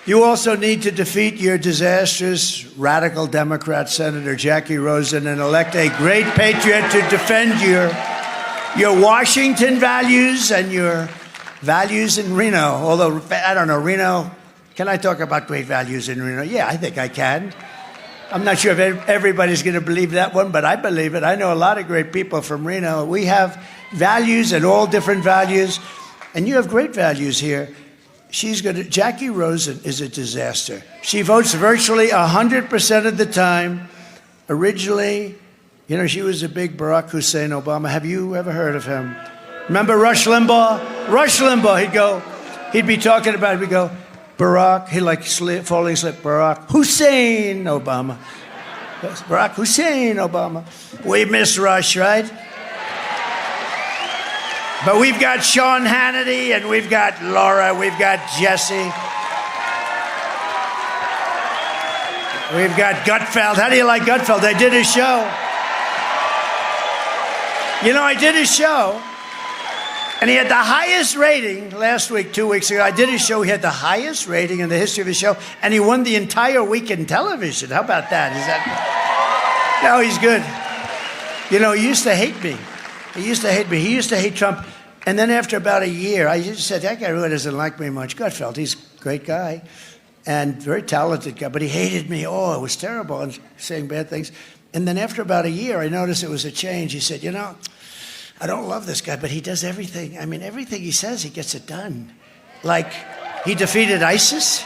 You also need to defeat your disastrous radical Democrat Senator Jackie Rosen and elect a great patriot to defend your Washington values and your values in Reno. Although, I don't know, Reno, can I talk about great values in Reno? Yeah, I think I can. I'm not sure if everybody's going to believe that one, but I believe it. I know a lot of great people from Reno. We have values and all different values, and you have great values here. Jackie Rosen is a disaster. She votes virtually 100% of the time. Originally, you know, she was a big Barack Hussein Obama. Have you ever heard of him? Remember Rush Limbaugh? Rush Limbaugh, he'd be talking about, he'd go, Barack, he'd like falling asleep, Barack Hussein Obama. Barack Hussein Obama. We miss Rush, right? But we've got Sean Hannity, and we've got Laura, we've got Jesse. We've got Gutfeld. How do you like Gutfeld? I did his show. You know, I did his show, and he had the highest rating last week, 2 weeks ago. I did his show. He had the highest rating in the history of his show, and he won the entire week in television. How about that? No, he's good. You know, he used to hate me. He used to hate me. He used to hate Trump. And then after about a year, I just said, that guy really doesn't like me much. Gutfeld, he's a great guy and very talented guy, but he hated me. Oh, it was terrible and saying bad things. And then after about a year, I noticed it was a change. He said, you know, I don't love this guy, but he does everything. I mean, everything he says, he gets it done. Like, he defeated ISIS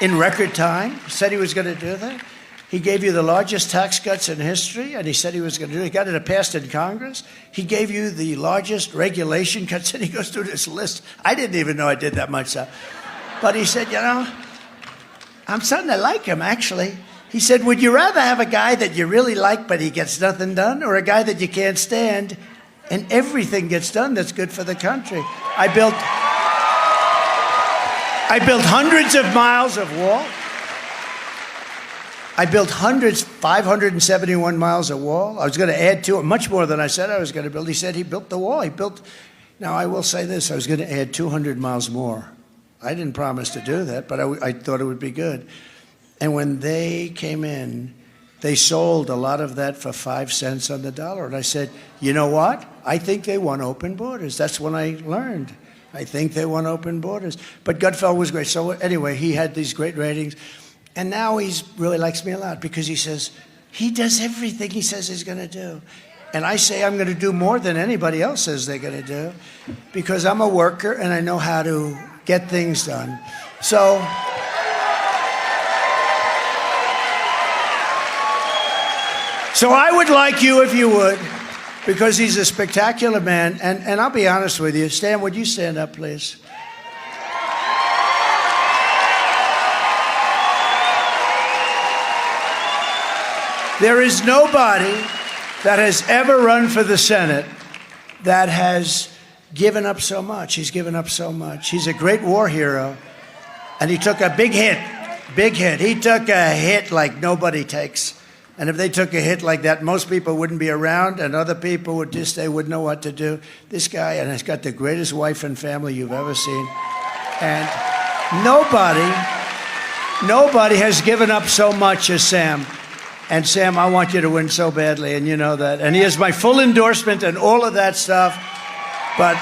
in record time. He said he was going to do that. He gave you the largest tax cuts in history, and he said he was going to do it. He got it passed in Congress. He gave you the largest regulation cuts, and he goes through this list. I didn't even know I did that much stuff. But he said, you know, I'm starting to like him, actually. He said, would you rather have a guy that you really like, but he gets nothing done, or a guy that you can't stand, and everything gets done that's good for the country? I built hundreds of miles of wall. I built 571 miles of wall. I was going to add to it, much more than I said I was going to build. He said he built the wall. Now, I will say this, I was going to add 200 miles more. I didn't promise to do that, but I thought it would be good. And when they came in, they sold a lot of that for 5 cents on the dollar. And I said, you know what? I think they want open borders. That's when I learned. I think they want open borders. But Gutfeld was great. So anyway, he had these great ratings. And now he really likes me a lot because he says, he does everything he says he's going to do. And I say I'm going to do more than anybody else says they're going to do because I'm a worker and I know how to get things done. So I would like you, if you would, because he's a spectacular man. And I'll be honest with you. Stan, would you stand up, please? There is nobody that has ever run for the Senate that has given up so much. He's given up so much. He's a great war hero, and he took a big hit, big hit. He took a hit like nobody takes. And if they took a hit like that, most people wouldn't be around, and other people would just, they wouldn't know what to do. This guy, and he's got the greatest wife and family you've ever seen. And nobody has given up so much as Sam. And Sam, I want you to win so badly, and you know that. And he has my full endorsement and all of that stuff. But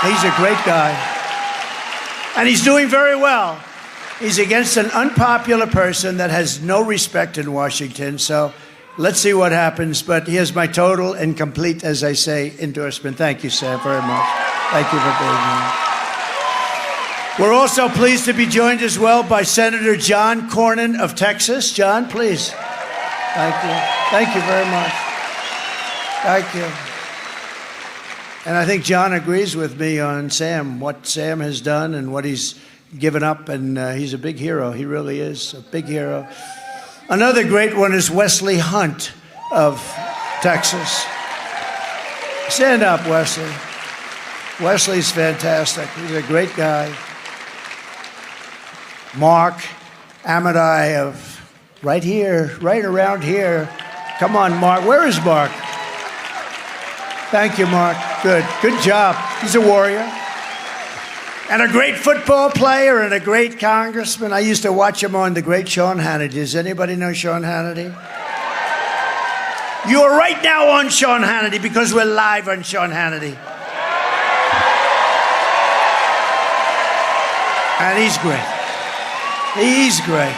he's a great guy. And he's doing very well. He's against an unpopular person that has no respect in Washington. So let's see what happens. But he has my total and complete, as I say, endorsement. Thank you, Sam, very much. Thank you for being here. We're also pleased to be joined as well by Senator John Cornyn of Texas. John, please. Thank you. Thank you very much. Thank you. And I think John agrees with me on Sam, what Sam has done and what he's given up, and he's a big hero. He really is a big hero. Another great one is Wesley Hunt of Texas. Stand up, Wesley. Wesley's fantastic. He's a great guy. Mark Amadai of right here, right around here. Come on, Mark. Where is Mark? Thank you, Mark. Good. Good job. He's a warrior. And a great football player and a great congressman. I used to watch him on the great Sean Hannity. Does anybody know Sean Hannity? You are right now on Sean Hannity because we're live on Sean Hannity. And he's great. He's great.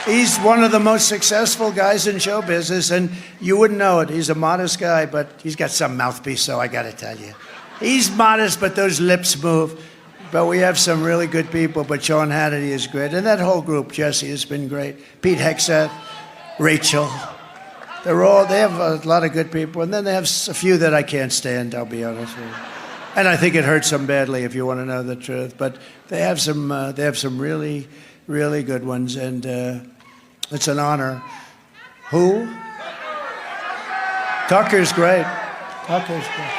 He's one of the most successful guys in show business, and you wouldn't know it. He's a modest guy, but he's got some mouthpiece, so I got to tell you. He's modest, but those lips move. But we have some really good people, but Sean Hannity is great. And that whole group, Jesse, has been great. Pete Hegseth, Rachel. They have a lot of good people. And then they have a few that I can't stand, I'll be honest with you. And I think it hurts them badly, if you want to know the truth. But they have some really, really good ones. And it's an honor. Who? Tucker's great. Tucker's great.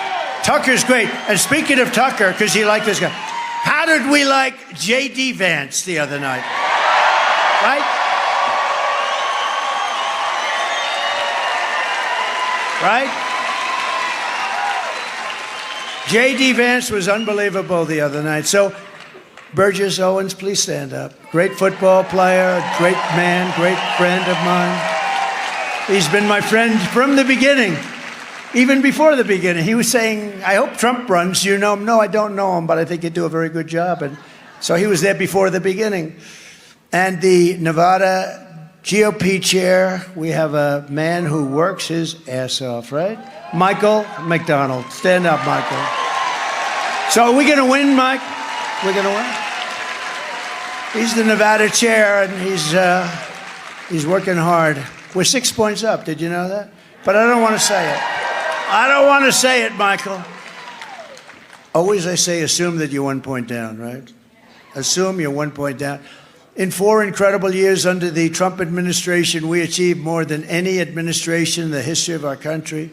Tucker's great. And speaking of Tucker, because he liked this guy, how did we like J.D. Vance the other night? Right? Right? J.D. Vance was unbelievable the other night. So, Burgess Owens, please stand up. Great football player, great man, great friend of mine. He's been my friend from the beginning. Even before the beginning, he was saying, I hope Trump runs. You know him? No, I don't know him, but I think he'd do a very good job. And so he was there before the beginning. And the Nevada GOP chair, we have a man who works his ass off, right? Michael McDonald. Stand up, Michael. So are we going to win, Mike? We're going to win? He's the Nevada chair, and he's working hard. We're 6 points up. Did you know that? But I don't want to say it. I don't want to say it, Michael. Always I say, assume that you're 1 point down, right? Assume you're 1 point down. In 4 incredible years under the Trump administration, we achieved more than any administration in the history of our country.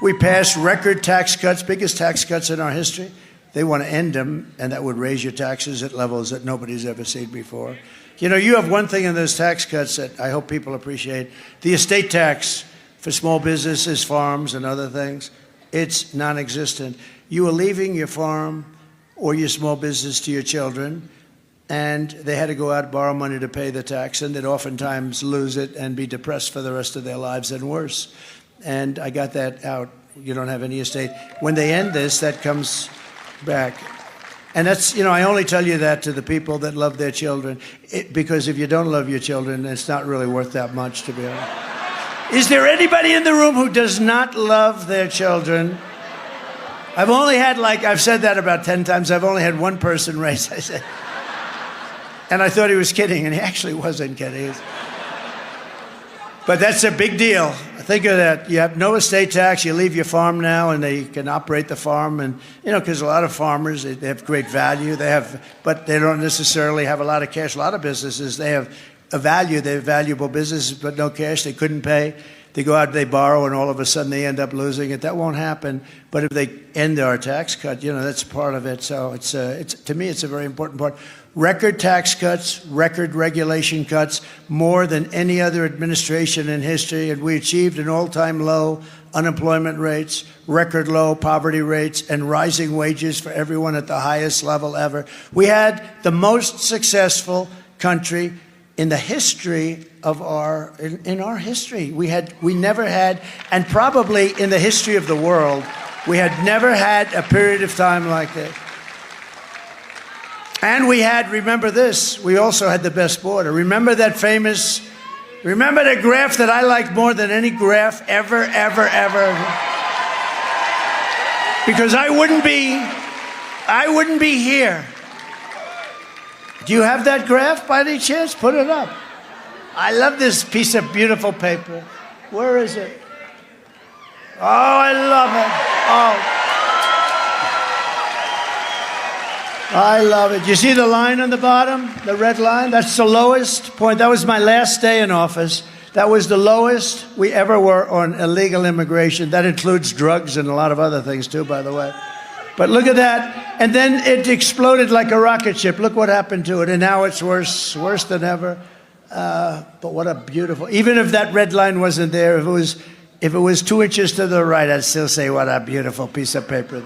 We passed record tax cuts, biggest tax cuts in our history. They want to end them, and that would raise your taxes at levels that nobody's ever seen before. You know, you have one thing in those tax cuts that I hope people appreciate. The estate tax for small businesses, farms, and other things, it's non-existent. You are leaving your farm or your small business to your children, and they had to go out and borrow money to pay the tax, and they'd oftentimes lose it and be depressed for the rest of their lives and worse. And I got that out. You don't have any estate. When they end this, that comes back. And that's, you know, I only tell you that to the people that love their children, because if you don't love your children, it's not really worth that much, to be honest. Is there anybody in the room who does not love their children? I've only had, I've said that about 10 times. I've only had one person raise. I said, and I thought he was kidding, and he actually wasn't kidding. But that's a big deal. Think of that. You have no estate tax. You leave your farm now, and they can operate the farm. And, you know, because a lot of farmers, they have great value. But they don't necessarily have a lot of cash. A lot of businesses, they have a value. They have valuable businesses, but no cash. They couldn't pay. They go out, they borrow, and all of a sudden they end up losing it. That won't happen. But if they end our tax cut, you know, that's part of it. So it's to me, it's a very important part. Record tax cuts, record regulation cuts, more than any other administration in history, and we achieved an all-time low unemployment rates, record low poverty rates, and rising wages for everyone at the highest level ever. We had the most successful country in the history of our history. We never had, and probably in the history of the world, we had never had a period of time like this. And we had, remember this, we also had the best border. Remember that famous, remember the graph that I like more than any graph ever, ever, ever? Because I wouldn't be here. Do you have that graph by any chance? Put it up. I love this piece of beautiful paper. Where is it? Oh, I love it. Oh. I love it. You see the line on the bottom? The red line? That's the lowest point. That was my last day in office. That was the lowest we ever were on illegal immigration. That includes drugs and a lot of other things too, by the way. But look at that. And then it exploded like a rocket ship. Look what happened to it. And now it's worse than ever. But what a beautiful, even if that red line wasn't there, if it was 2 inches to the right, I'd still say what a beautiful piece of paper.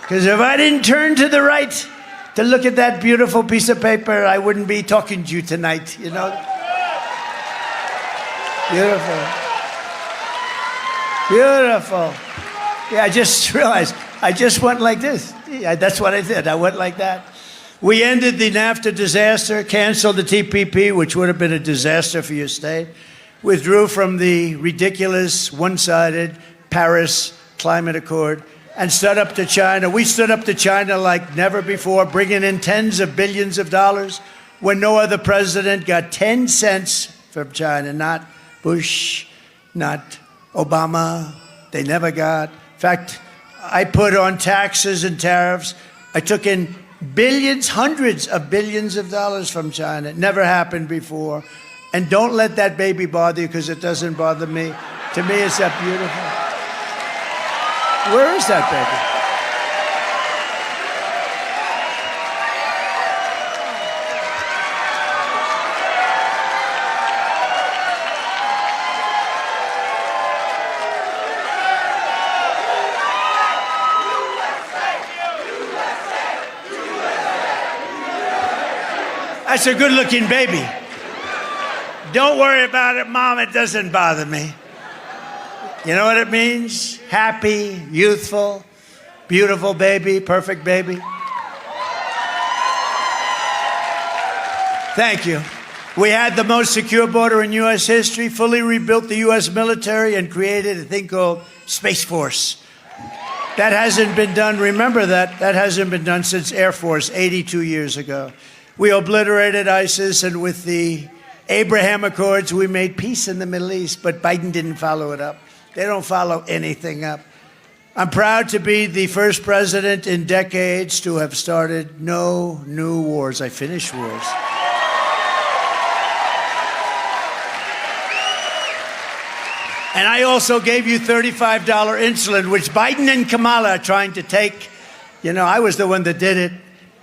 Because if I didn't turn to the right to look at that beautiful piece of paper, I wouldn't be talking to you tonight, you know? Beautiful. Beautiful. Yeah, I just realized, I just went like this. Yeah, that's what I did. I went like that. We ended the NAFTA disaster, canceled the TPP, which would have been a disaster for your state, withdrew from the ridiculous, one-sided Paris Climate Accord, and stood up to China. We stood up to China like never before, bringing in tens of billions of dollars when no other president got 10 cents from China. Not Bush, not Obama. They never got. In fact, I put on taxes and tariffs. I took in billions, hundreds of billions of dollars from China. It never happened before. And don't let that baby bother you, because it doesn't bother me. To me, it's that beautiful. Where is that baby? That's a good-looking baby. Don't worry about it, Mom. It doesn't bother me. You know what it means? Happy, youthful, beautiful baby, perfect baby. Thank you. We had the most secure border in U.S. history, fully rebuilt the U.S. military, and created a thing called Space Force. That hasn't been done, remember that, that hasn't been done since Air Force 82 years ago. We obliterated ISIS, and with the Abraham Accords, we made peace in the Middle East, but Biden didn't follow it up. They don't follow anything up. I'm proud to be the first president in decades to have started no new wars. I finished wars. And I also gave you $35 insulin, which Biden and Kamala are trying to take. You know, I was the one that did it.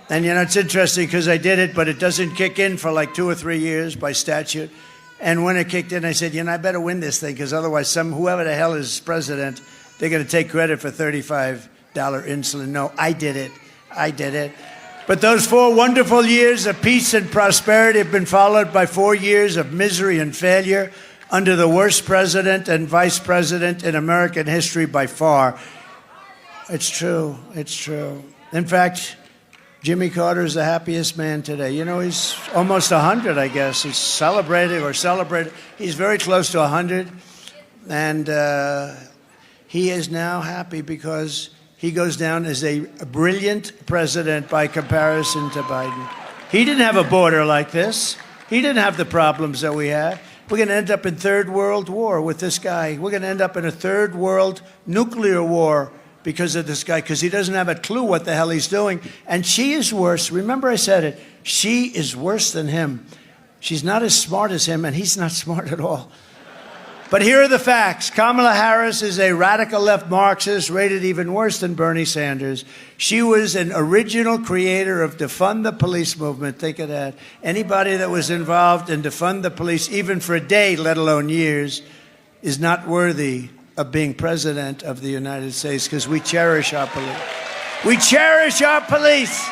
And, you know, it's interesting because I did it, but it doesn't kick in for like 2 or 3 years by statute. And when it kicked in, I said, you know, I better win this thing, because otherwise whoever the hell is president, they're going to take credit for $35 insulin. No, I did it. I did it. But those 4 wonderful years of peace and prosperity have been followed by 4 years of misery and failure under the worst president and vice president in American history by far. It's true. It's true. In fact, Jimmy Carter is the happiest man today. You know, he's almost 100, I guess. He's celebrating. He's very close to 100. And he is now happy because he goes down as a brilliant president by comparison to Biden. He didn't have a border like this. He didn't have the problems that we have. We're going to end up in third world war with this guy. We're going to end up in a third world nuclear war because of this guy, because he doesn't have a clue what the hell he's doing. And she is worse. Remember I said it. She is worse than him. She's not as smart as him, and he's not smart at all. But here are the facts. Kamala Harris is a radical left Marxist, rated even worse than Bernie Sanders. She was an original creator of defund the police movement. Think of that. Anybody that was involved in defund the police, even for a day, let alone years, is not worthy of being president of the United States, because we cherish our police. We cherish our police.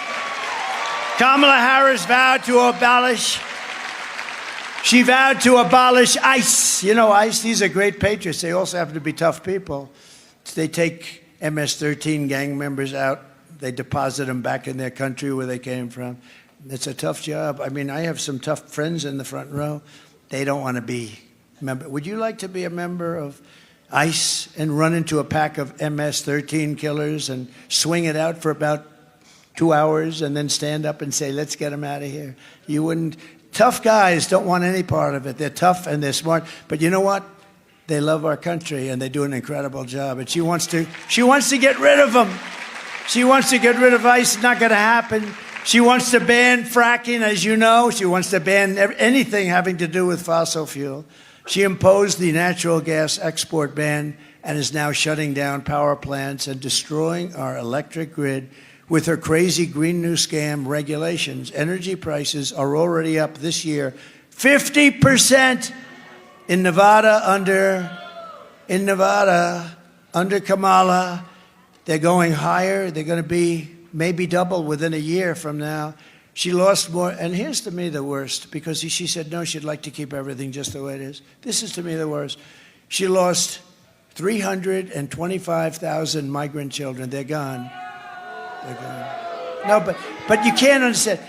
Kamala Harris vowed to abolish. She vowed to abolish ICE. You know, ICE, these are great patriots. They also happen to be tough people. They take MS-13 gang members out. They deposit them back in their country where they came from. It's a tough job. I mean, I have some tough friends in the front row. They don't want to be a member. Would you like to be a member of ICE and run into a pack of MS-13 killers and swing it out for about 2 hours and then stand up and say, let's get them out of here? You wouldn't. Tough guys don't want any part of it. They're tough and they're smart. But you know what? They love our country and they do an incredible job. And she wants to get rid of them. She wants to get rid of ICE. It's not going to happen. She wants to ban fracking, as you know. She wants to ban anything having to do with fossil fuel. She imposed the natural gas export ban and is now shutting down power plants and destroying our electric grid with her crazy Green New Scam regulations. Energy prices are already up this year 50% in Nevada under Kamala. They're going higher. They're going to be maybe double within a year from now. She lost more. And here's to me the worst, because she said no, she'd like to keep everything just the way it is. This is to me the worst. She lost 325,000 migrant children. They're gone. They're gone. No, but you can't understand.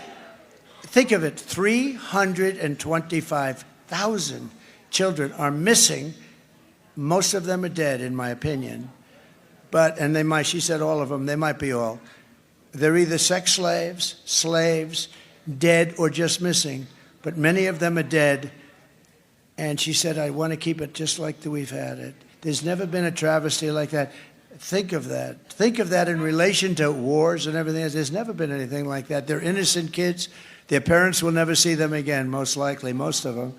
Think of it. 325,000 children are missing. Most of them are dead, in my opinion. And they might, she said all of them, they might be all. They're either sex slaves, dead, or just missing. But many of them are dead. And she said, I want to keep it just like we've had it. There's never been a travesty like that. Think of that. Think of that in relation to wars and everything else. There's never been anything like that. They're innocent kids. Their parents will never see them again, most likely, most of them.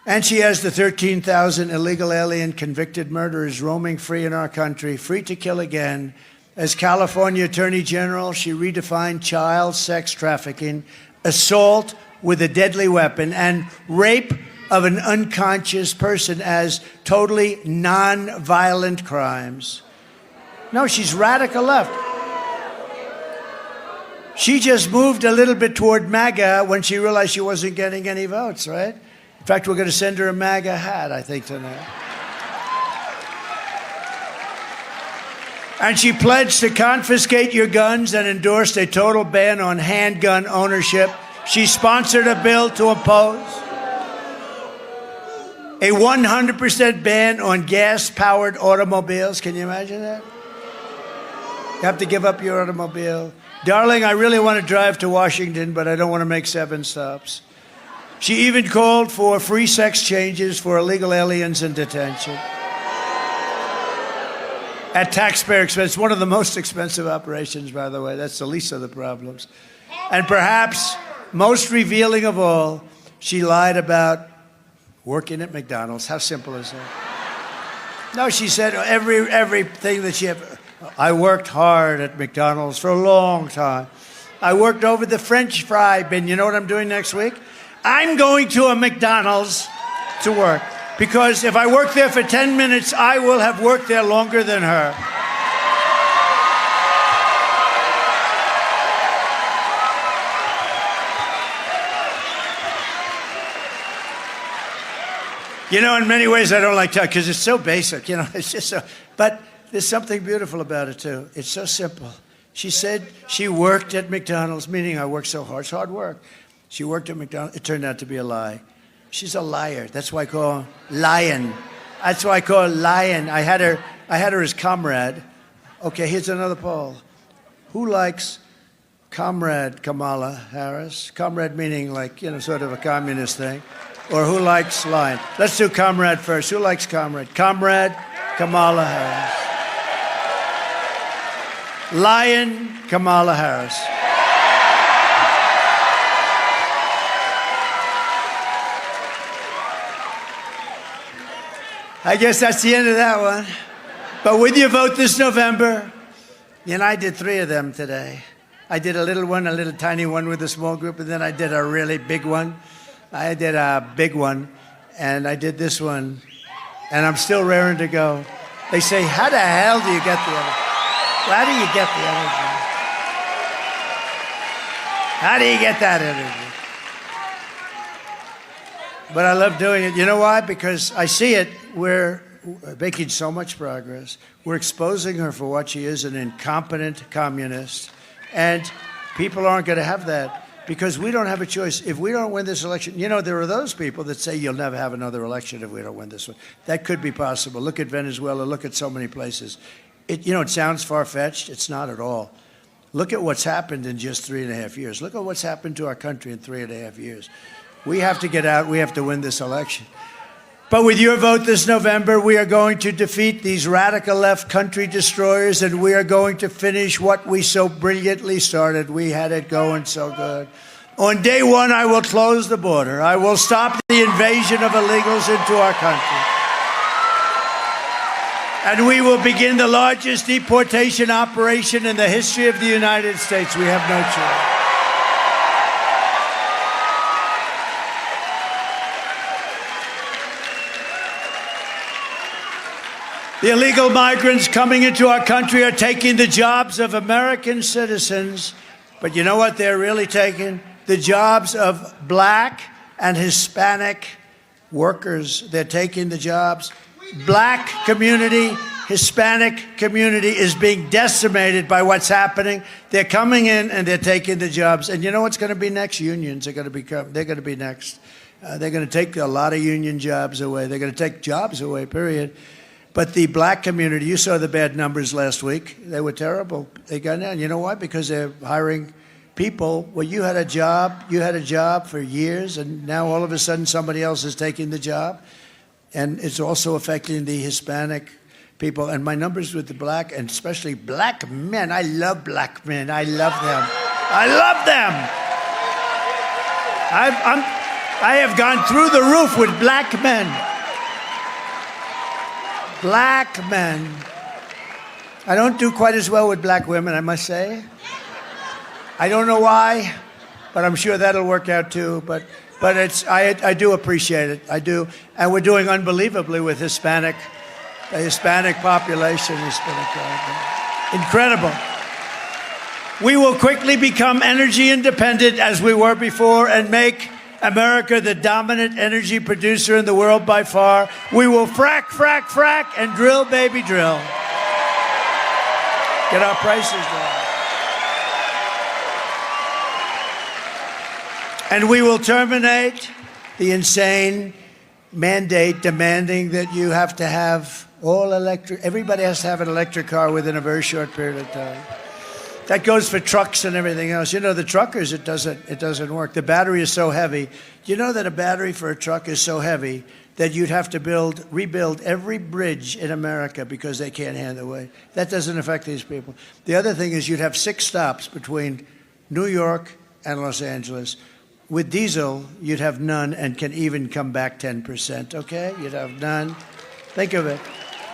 And she has the 13,000 illegal alien convicted murderers roaming free in our country, free to kill again. As California Attorney General, she redefined child sex trafficking, assault with a deadly weapon, and rape of an unconscious person as totally non-violent crimes. No, she's radical left. She just moved a little bit toward MAGA when she realized she wasn't getting any votes, right? In fact, we're going to send her a MAGA hat, I think, tonight. And she pledged to confiscate your guns and endorsed a total ban on handgun ownership. She sponsored a bill to oppose a 100% ban on gas-powered automobiles. Can you imagine that? You have to give up your automobile. Darling, I really want to drive to Washington, but I don't want to make 7 stops. She even called for free sex changes for illegal aliens in detention. At taxpayer expense, one of the most expensive operations, by the way. That's the least of the problems. And perhaps most revealing of all, she lied about working at McDonald's. How simple is that? No, she said everything that she had. I worked hard at McDonald's for a long time. I worked over the French fry bin. You know what I'm doing next week? I'm going to a McDonald's to work. Because if I work there for 10 minutes, I will have worked there longer than her. You know, in many ways, I don't like talking because it's so basic. You know, it's just so. But there's something beautiful about it, too. It's so simple. She said she worked at McDonald's, meaning I worked so hard. It's hard work. She worked at McDonald's. It turned out to be a lie. She's a liar. That's why I call her Lion. That's why I call her Lion. I had her as comrade. Okay, here's another poll. Who likes comrade Kamala Harris? Comrade meaning like, you know, sort of a communist thing. Or who likes Lion? Let's do comrade first. Who likes comrade? Comrade Kamala Harris. Lion Kamala Harris. I guess that's the end of that one. But with your vote this November, I did 3 of them today. I did a little one, a little tiny one with a small group, and then I did a really big one. I did a big one, and I did this one, and I'm still raring to go. They say, how the hell do you get the energy? How do you get the energy? How do you get that energy? But I love doing it. You know why? Because I see it. We're making so much progress. We're exposing her for what she is, an incompetent communist. And people aren't going to have that because we don't have a choice. If we don't win this election, there are those people that say you'll never have another election if we don't win this one. That could be possible. Look at Venezuela. Look at so many places. It sounds far-fetched. It's not at all. Look at what's happened in just 3.5 years. Look at what's happened to our country in 3.5 years. We have to get out. We have to win this election. But with your vote this November, we are going to defeat these radical left country destroyers, and we are going to finish what we so brilliantly started. We had it going so good. On day one, I will close the border. I will stop the invasion of illegals into our country. And we will begin the largest deportation operation in the history of the United States. We have no choice. The illegal migrants coming into our country are taking the jobs of American citizens. But you know what they're really taking? The jobs of black and Hispanic workers. They're taking the jobs. Black community, Hispanic community is being decimated by what's happening. They're coming in and they're taking the jobs. And you know what's going to be next? Unions are going to become, they're going to be next. They're going to take a lot of union jobs away. They're going to take jobs away, period. But the black community, you saw the bad numbers last week. They were terrible. They got down. You know why? Because they're hiring people. Well, you had a job for years, and now all of a sudden somebody else is taking the job. And it's also affecting the Hispanic people. And my numbers with the black, and especially black men, I love black men. I love them. I love them. I have gone through the roof with black men. Black men. I don't do quite as well with black women, I must say. I don't know why, but I'm sure that'll work out too. But I do appreciate it. I do. And we're doing unbelievably with the Hispanic population. Incredible. We will quickly become energy independent as we were before and make America the dominant energy producer in the world by far. We will frack, frack, frack, and drill, baby, drill. Get our prices down. And we will terminate the insane mandate demanding that you have to have all electric. Everybody has to have an electric car within a very short period of time. That goes for trucks and everything else. The truckers, it doesn't work. The battery is so heavy. Do you know that a battery for a truck is so heavy that you'd have to rebuild every bridge in America because they can't handle the weight? That doesn't affect these people. The other thing is you'd have 6 stops between New York and Los Angeles. With diesel, you'd have none and can even come back 10%, okay? You'd have none. Think of it.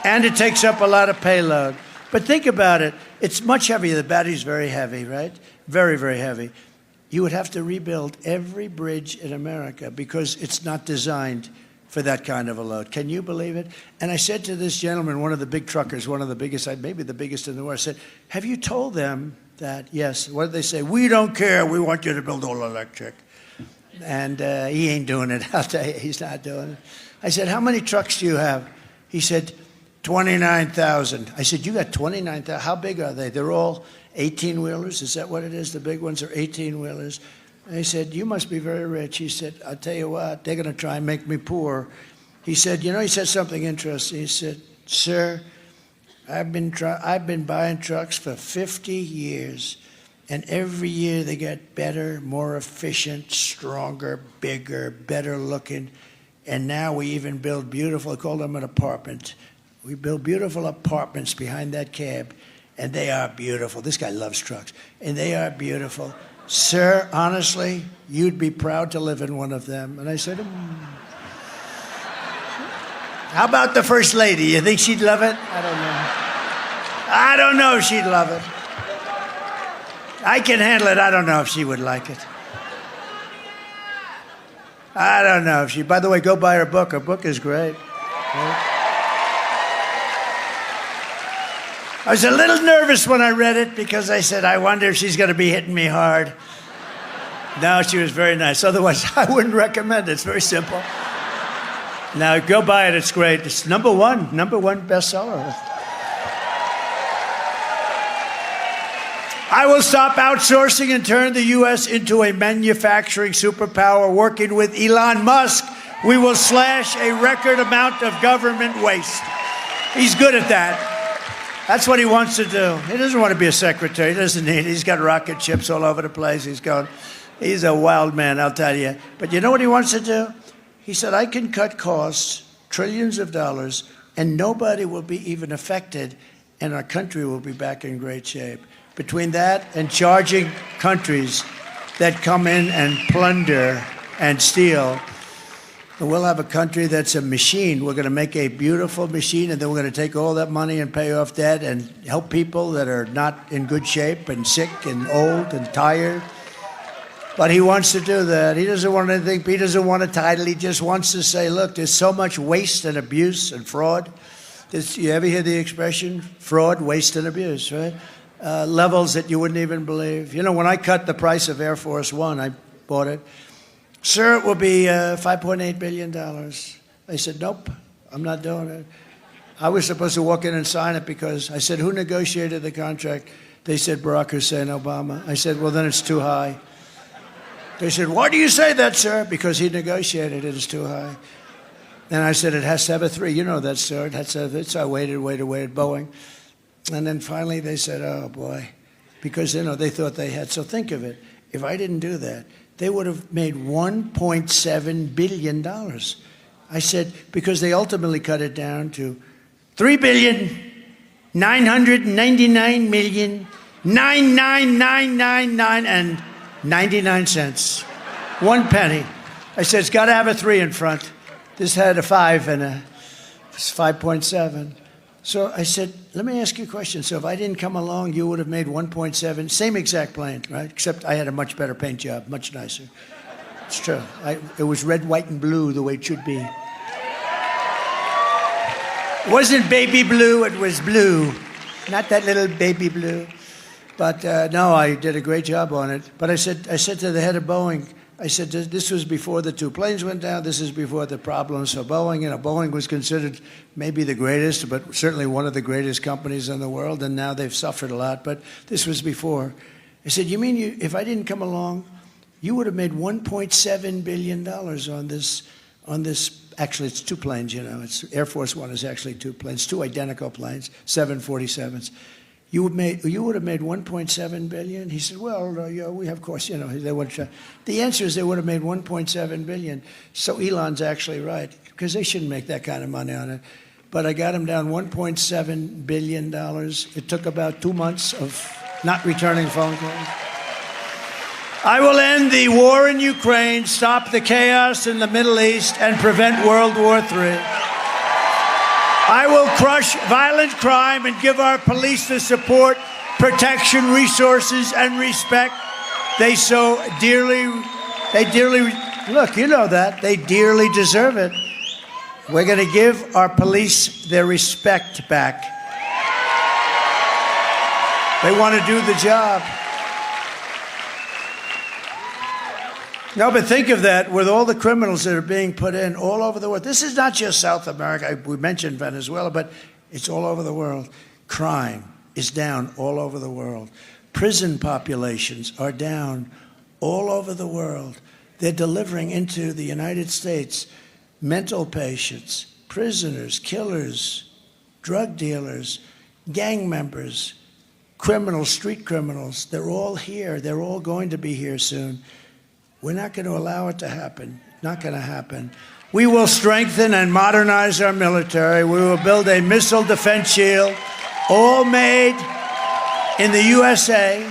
And it takes up a lot of payload. But think about it. It's much heavier. The battery's very heavy, right? Very, very heavy. You would have to rebuild every bridge in America because it's not designed for that kind of a load. Can you believe it? And I said to this gentleman, one of the big truckers, one of the biggest, maybe the biggest in the world, I said, have you told them that, yes, what did they say? We don't care. We want you to build all electric. And he ain't doing it. I'll tell you, he's not doing it. I said, how many trucks do you have? He said, 29,000. I said, you got 29,000. How big are they? They're all 18-wheelers. Is that what it is? The big ones are 18-wheelers. And he said, you must be very rich. He said, I'll tell you what, they're going to try and make me poor. He said, he said something interesting. He said, sir, I've been buying trucks for 50 years, and every year they get better, more efficient, stronger, bigger, better looking. And now we even build beautiful, I call them an apartment. We build beautiful apartments behind that cab, and they are beautiful. This guy loves trucks, and they are beautiful. Sir, honestly, you'd be proud to live in one of them. And I said, How about the First Lady? You think she'd love it? I don't know. I don't know if she'd love it. I can handle it. I don't know if she would like it. I don't know if she... By the way, go buy her book. Her book is great. I was a little nervous when I read it because I said, I wonder if she's going to be hitting me hard. No, she was very nice. Otherwise, I wouldn't recommend it. It's very simple. Now, go buy it. It's great. It's number one bestseller. I will stop outsourcing and turn the U.S. into a manufacturing superpower. Working with Elon Musk, we will slash a record amount of government waste. He's good at that. That's what he wants to do. He doesn't want to be a secretary. He doesn't need it. He's got rocket ships all over the place. He's a wild man, I'll tell you. But you know what he wants to do? He said, I can cut costs, trillions of dollars, and nobody will be even affected, and our country will be back in great shape. Between that and charging countries that come in and plunder and steal, we'll have a country that's a machine. We're going to make a beautiful machine, and then we're going to take all that money and pay off debt and help people that are not in good shape and sick and old and tired. But he wants to do that. He doesn't want anything. He doesn't want a title. He just wants to say, look, there's so much waste and abuse and fraud. You ever hear the expression, fraud, waste, and abuse, right? Levels that you wouldn't even believe. You know, when I cut the price of Air Force One, I bought it. Sir, it will be $5.8 billion. I said, nope, I'm not doing it. I was supposed to walk in and sign it because I said, who negotiated the contract? They said, Barack Hussein Obama. I said, well, then it's too high. They said, why do you say that, sir? Because he negotiated it. It's too high. And I said, it has to have a 3. You know that, sir. It has to have it. So I waited, Boeing. And then finally they said, oh, boy. Because, you know, they thought they had. So think of it. If I didn't do that, they would have made $1.7 billion. I said, because they ultimately cut it down to $3,999,99999 1 penny. I said, it's got to have a 3 in front. This had a 5 and it's 5.7. So I said, let me ask you a question. So if I didn't come along, you would have made 1.7, same exact plane, right? Except I had a much better paint job, much nicer. It's true. It was red, white, and blue the way it should be. It wasn't baby blue, it was blue. Not that little baby blue. But no, I did a great job on it. But I said to the head of Boeing, I said, this was before the 2 planes went down. This is before the problems for Boeing. You know, Boeing was considered maybe the greatest, but certainly one of the greatest companies in the world, and now they've suffered a lot. But this was before. I said, you mean if I didn't come along, you would have made $1.7 billion on this. Actually, it's 2 planes, you know. It's Air Force One is actually 2 planes, 2 identical planes, 747s. You would have made $1.7 billion? He said, well, yeah, we have, of course, you know, they would try. The answer is they would have made $1.7 billion. So Elon's actually right, because they shouldn't make that kind of money on it. But I got him down $1.7 billion. It took about 2 months of not returning phone calls. I will end the war in Ukraine, stop the chaos in the Middle East, and prevent World War III. I will crush violent crime and give our police the support, protection, resources, and respect they so dearly, look, you know that, they dearly deserve it. We're going to give our police their respect back. They want to do the job. No, but think of that with all the criminals that are being put in all over the world. This is not just South America. We mentioned Venezuela, but it's all over the world. Crime is down all over the world. Prison populations are down all over the world. They're delivering into the United States mental patients, prisoners, killers, drug dealers, gang members, criminals, street criminals. They're all here. They're all going to be here soon. We're not going to allow it to happen. Not going to happen. We will strengthen and modernize our military. We will build a missile defense shield, all made in the USA.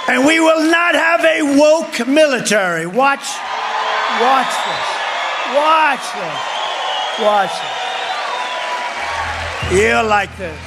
And we will not have a woke military. Watch this. Watch this. Watch this. You'll like this.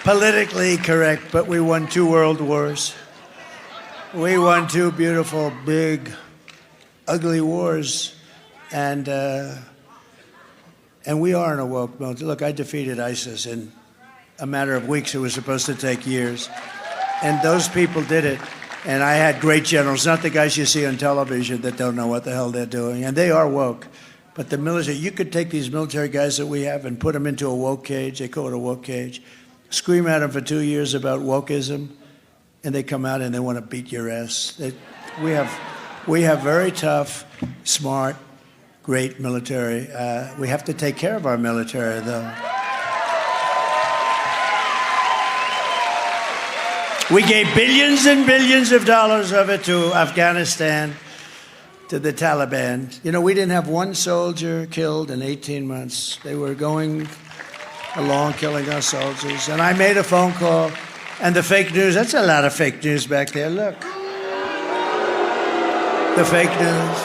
Politically correct, but we won 2 world wars. We won 2 beautiful, big, ugly wars. And we are in a woke mode. Look, I defeated ISIS in a matter of weeks. It was supposed to take years. And those people did it. And I had great generals, not the guys you see on television that don't know what the hell they're doing. And they are woke. But the military, you could take these military guys that we have and put them into a woke cage. They call it a woke cage. Scream at them for 2 years about wokeism, and they come out and they want to beat your ass. We have very tough, smart, great military. We have to take care of our military, though. We gave billions and billions of dollars of it to Afghanistan, to the Taliban. You know, we didn't have one soldier killed in 18 months. They were going along killing our soldiers. And I made a phone call, and the fake news, that's a lot of fake news back there. Look. The fake news.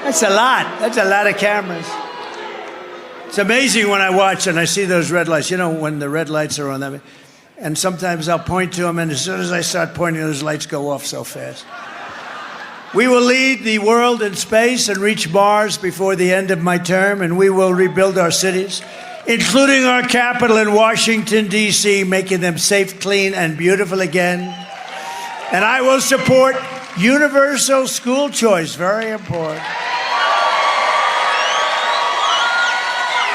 That's a lot. That's a lot of cameras. It's amazing when I watch and I see those red lights. You know, when the red lights are on, and sometimes I'll point to them, and as soon as I start pointing, those lights go off so fast. We will lead the world in space and reach Mars before the end of my term, and we will rebuild our cities, including our capital in Washington, D.C., making them safe, clean, and beautiful again. And I will support universal school choice, very important.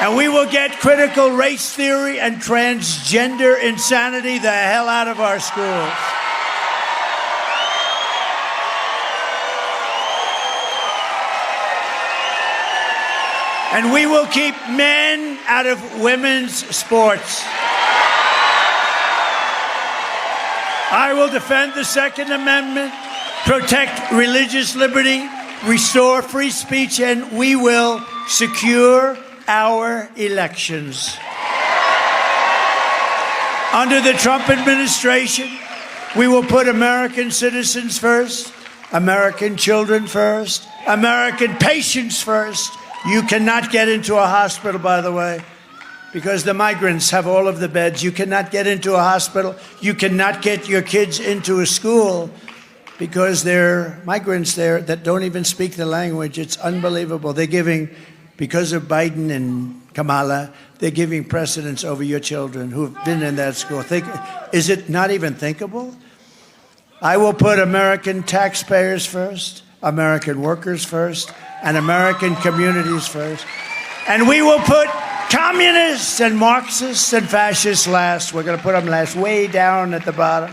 And we will get critical race theory and transgender insanity the hell out of our schools. And we will keep men out of women's sports. I will defend the Second Amendment, protect religious liberty, restore free speech, and we will secure our elections. Under the Trump administration, we will put American citizens first, American children first, American patients first. You cannot get into a hospital, by the way, because the migrants have all of the beds. You cannot get into a hospital. You cannot get your kids into a school because there are migrants there that don't even speak the language. It's unbelievable. They're giving, because of Biden and Kamala, they're giving precedence over your children who've been in that school. Is it not even thinkable? I will put American taxpayers first, American workers first, and American communities first. And we will put communists and Marxists and fascists last. We're going to put them last, way down at the bottom.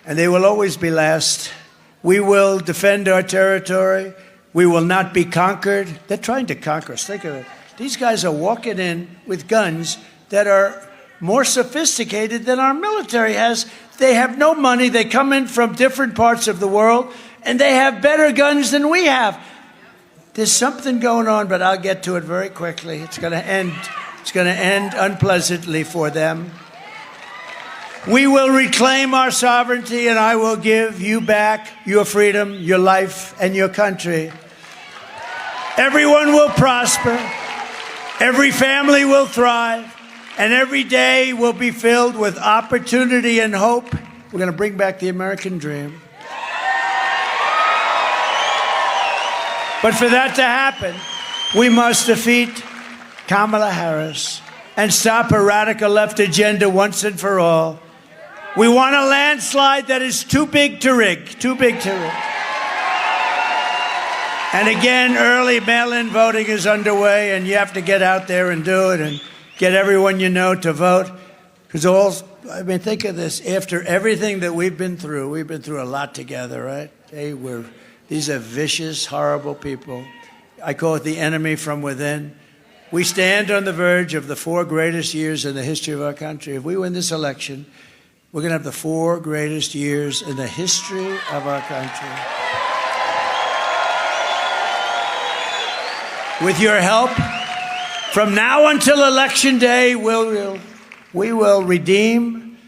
And they will always be last. We will defend our territory. We will not be conquered. They're trying to conquer us. Think of it. These guys are walking in with guns that are more sophisticated than our military has. They have no money. They come in from different parts of the world, and they have better guns than we have. There's something going on, but I'll get to it very quickly. It's going to end. It's going to end unpleasantly for them. We will reclaim our sovereignty, and I will give you back your freedom, your life, and your country. Everyone will prosper. Every family will thrive. And every day will be filled with opportunity and hope. We're going to bring back the American dream. But for that to happen, we must defeat Kamala Harris and stop her radical left agenda once and for all. We want a landslide that is too big to rig, too big to rig. And again, early mail-in voting is underway, and you have to get out there and do it and get everyone you know to vote. Because think of this. After everything that we've been through a lot together, right? These are vicious, horrible people. I call it the enemy from within. We stand on the verge of the 4 greatest years in the history of our country. If we win this election, we're going to have the 4 greatest years in the history of our country. With your help, from now until Election Day, we will redeem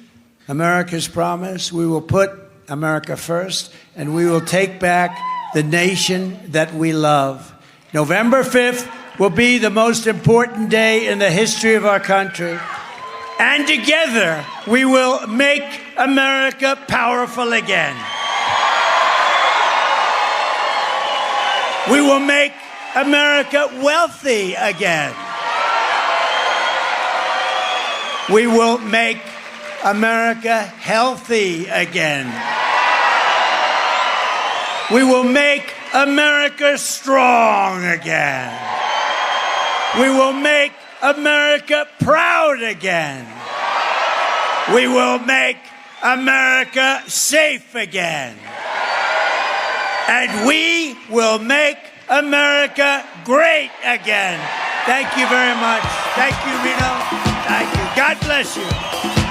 America's promise. We will put America first, and we will take back the nation that we love. November 5th will be the most important day in the history of our country. And together, we will make America powerful again. We will make America wealthy again. We will make America healthy again. We will make America strong again. We will make America proud again. We will make America safe again. And we will make America great again. Thank you very much. Thank you, Reno. Thank you. God bless you.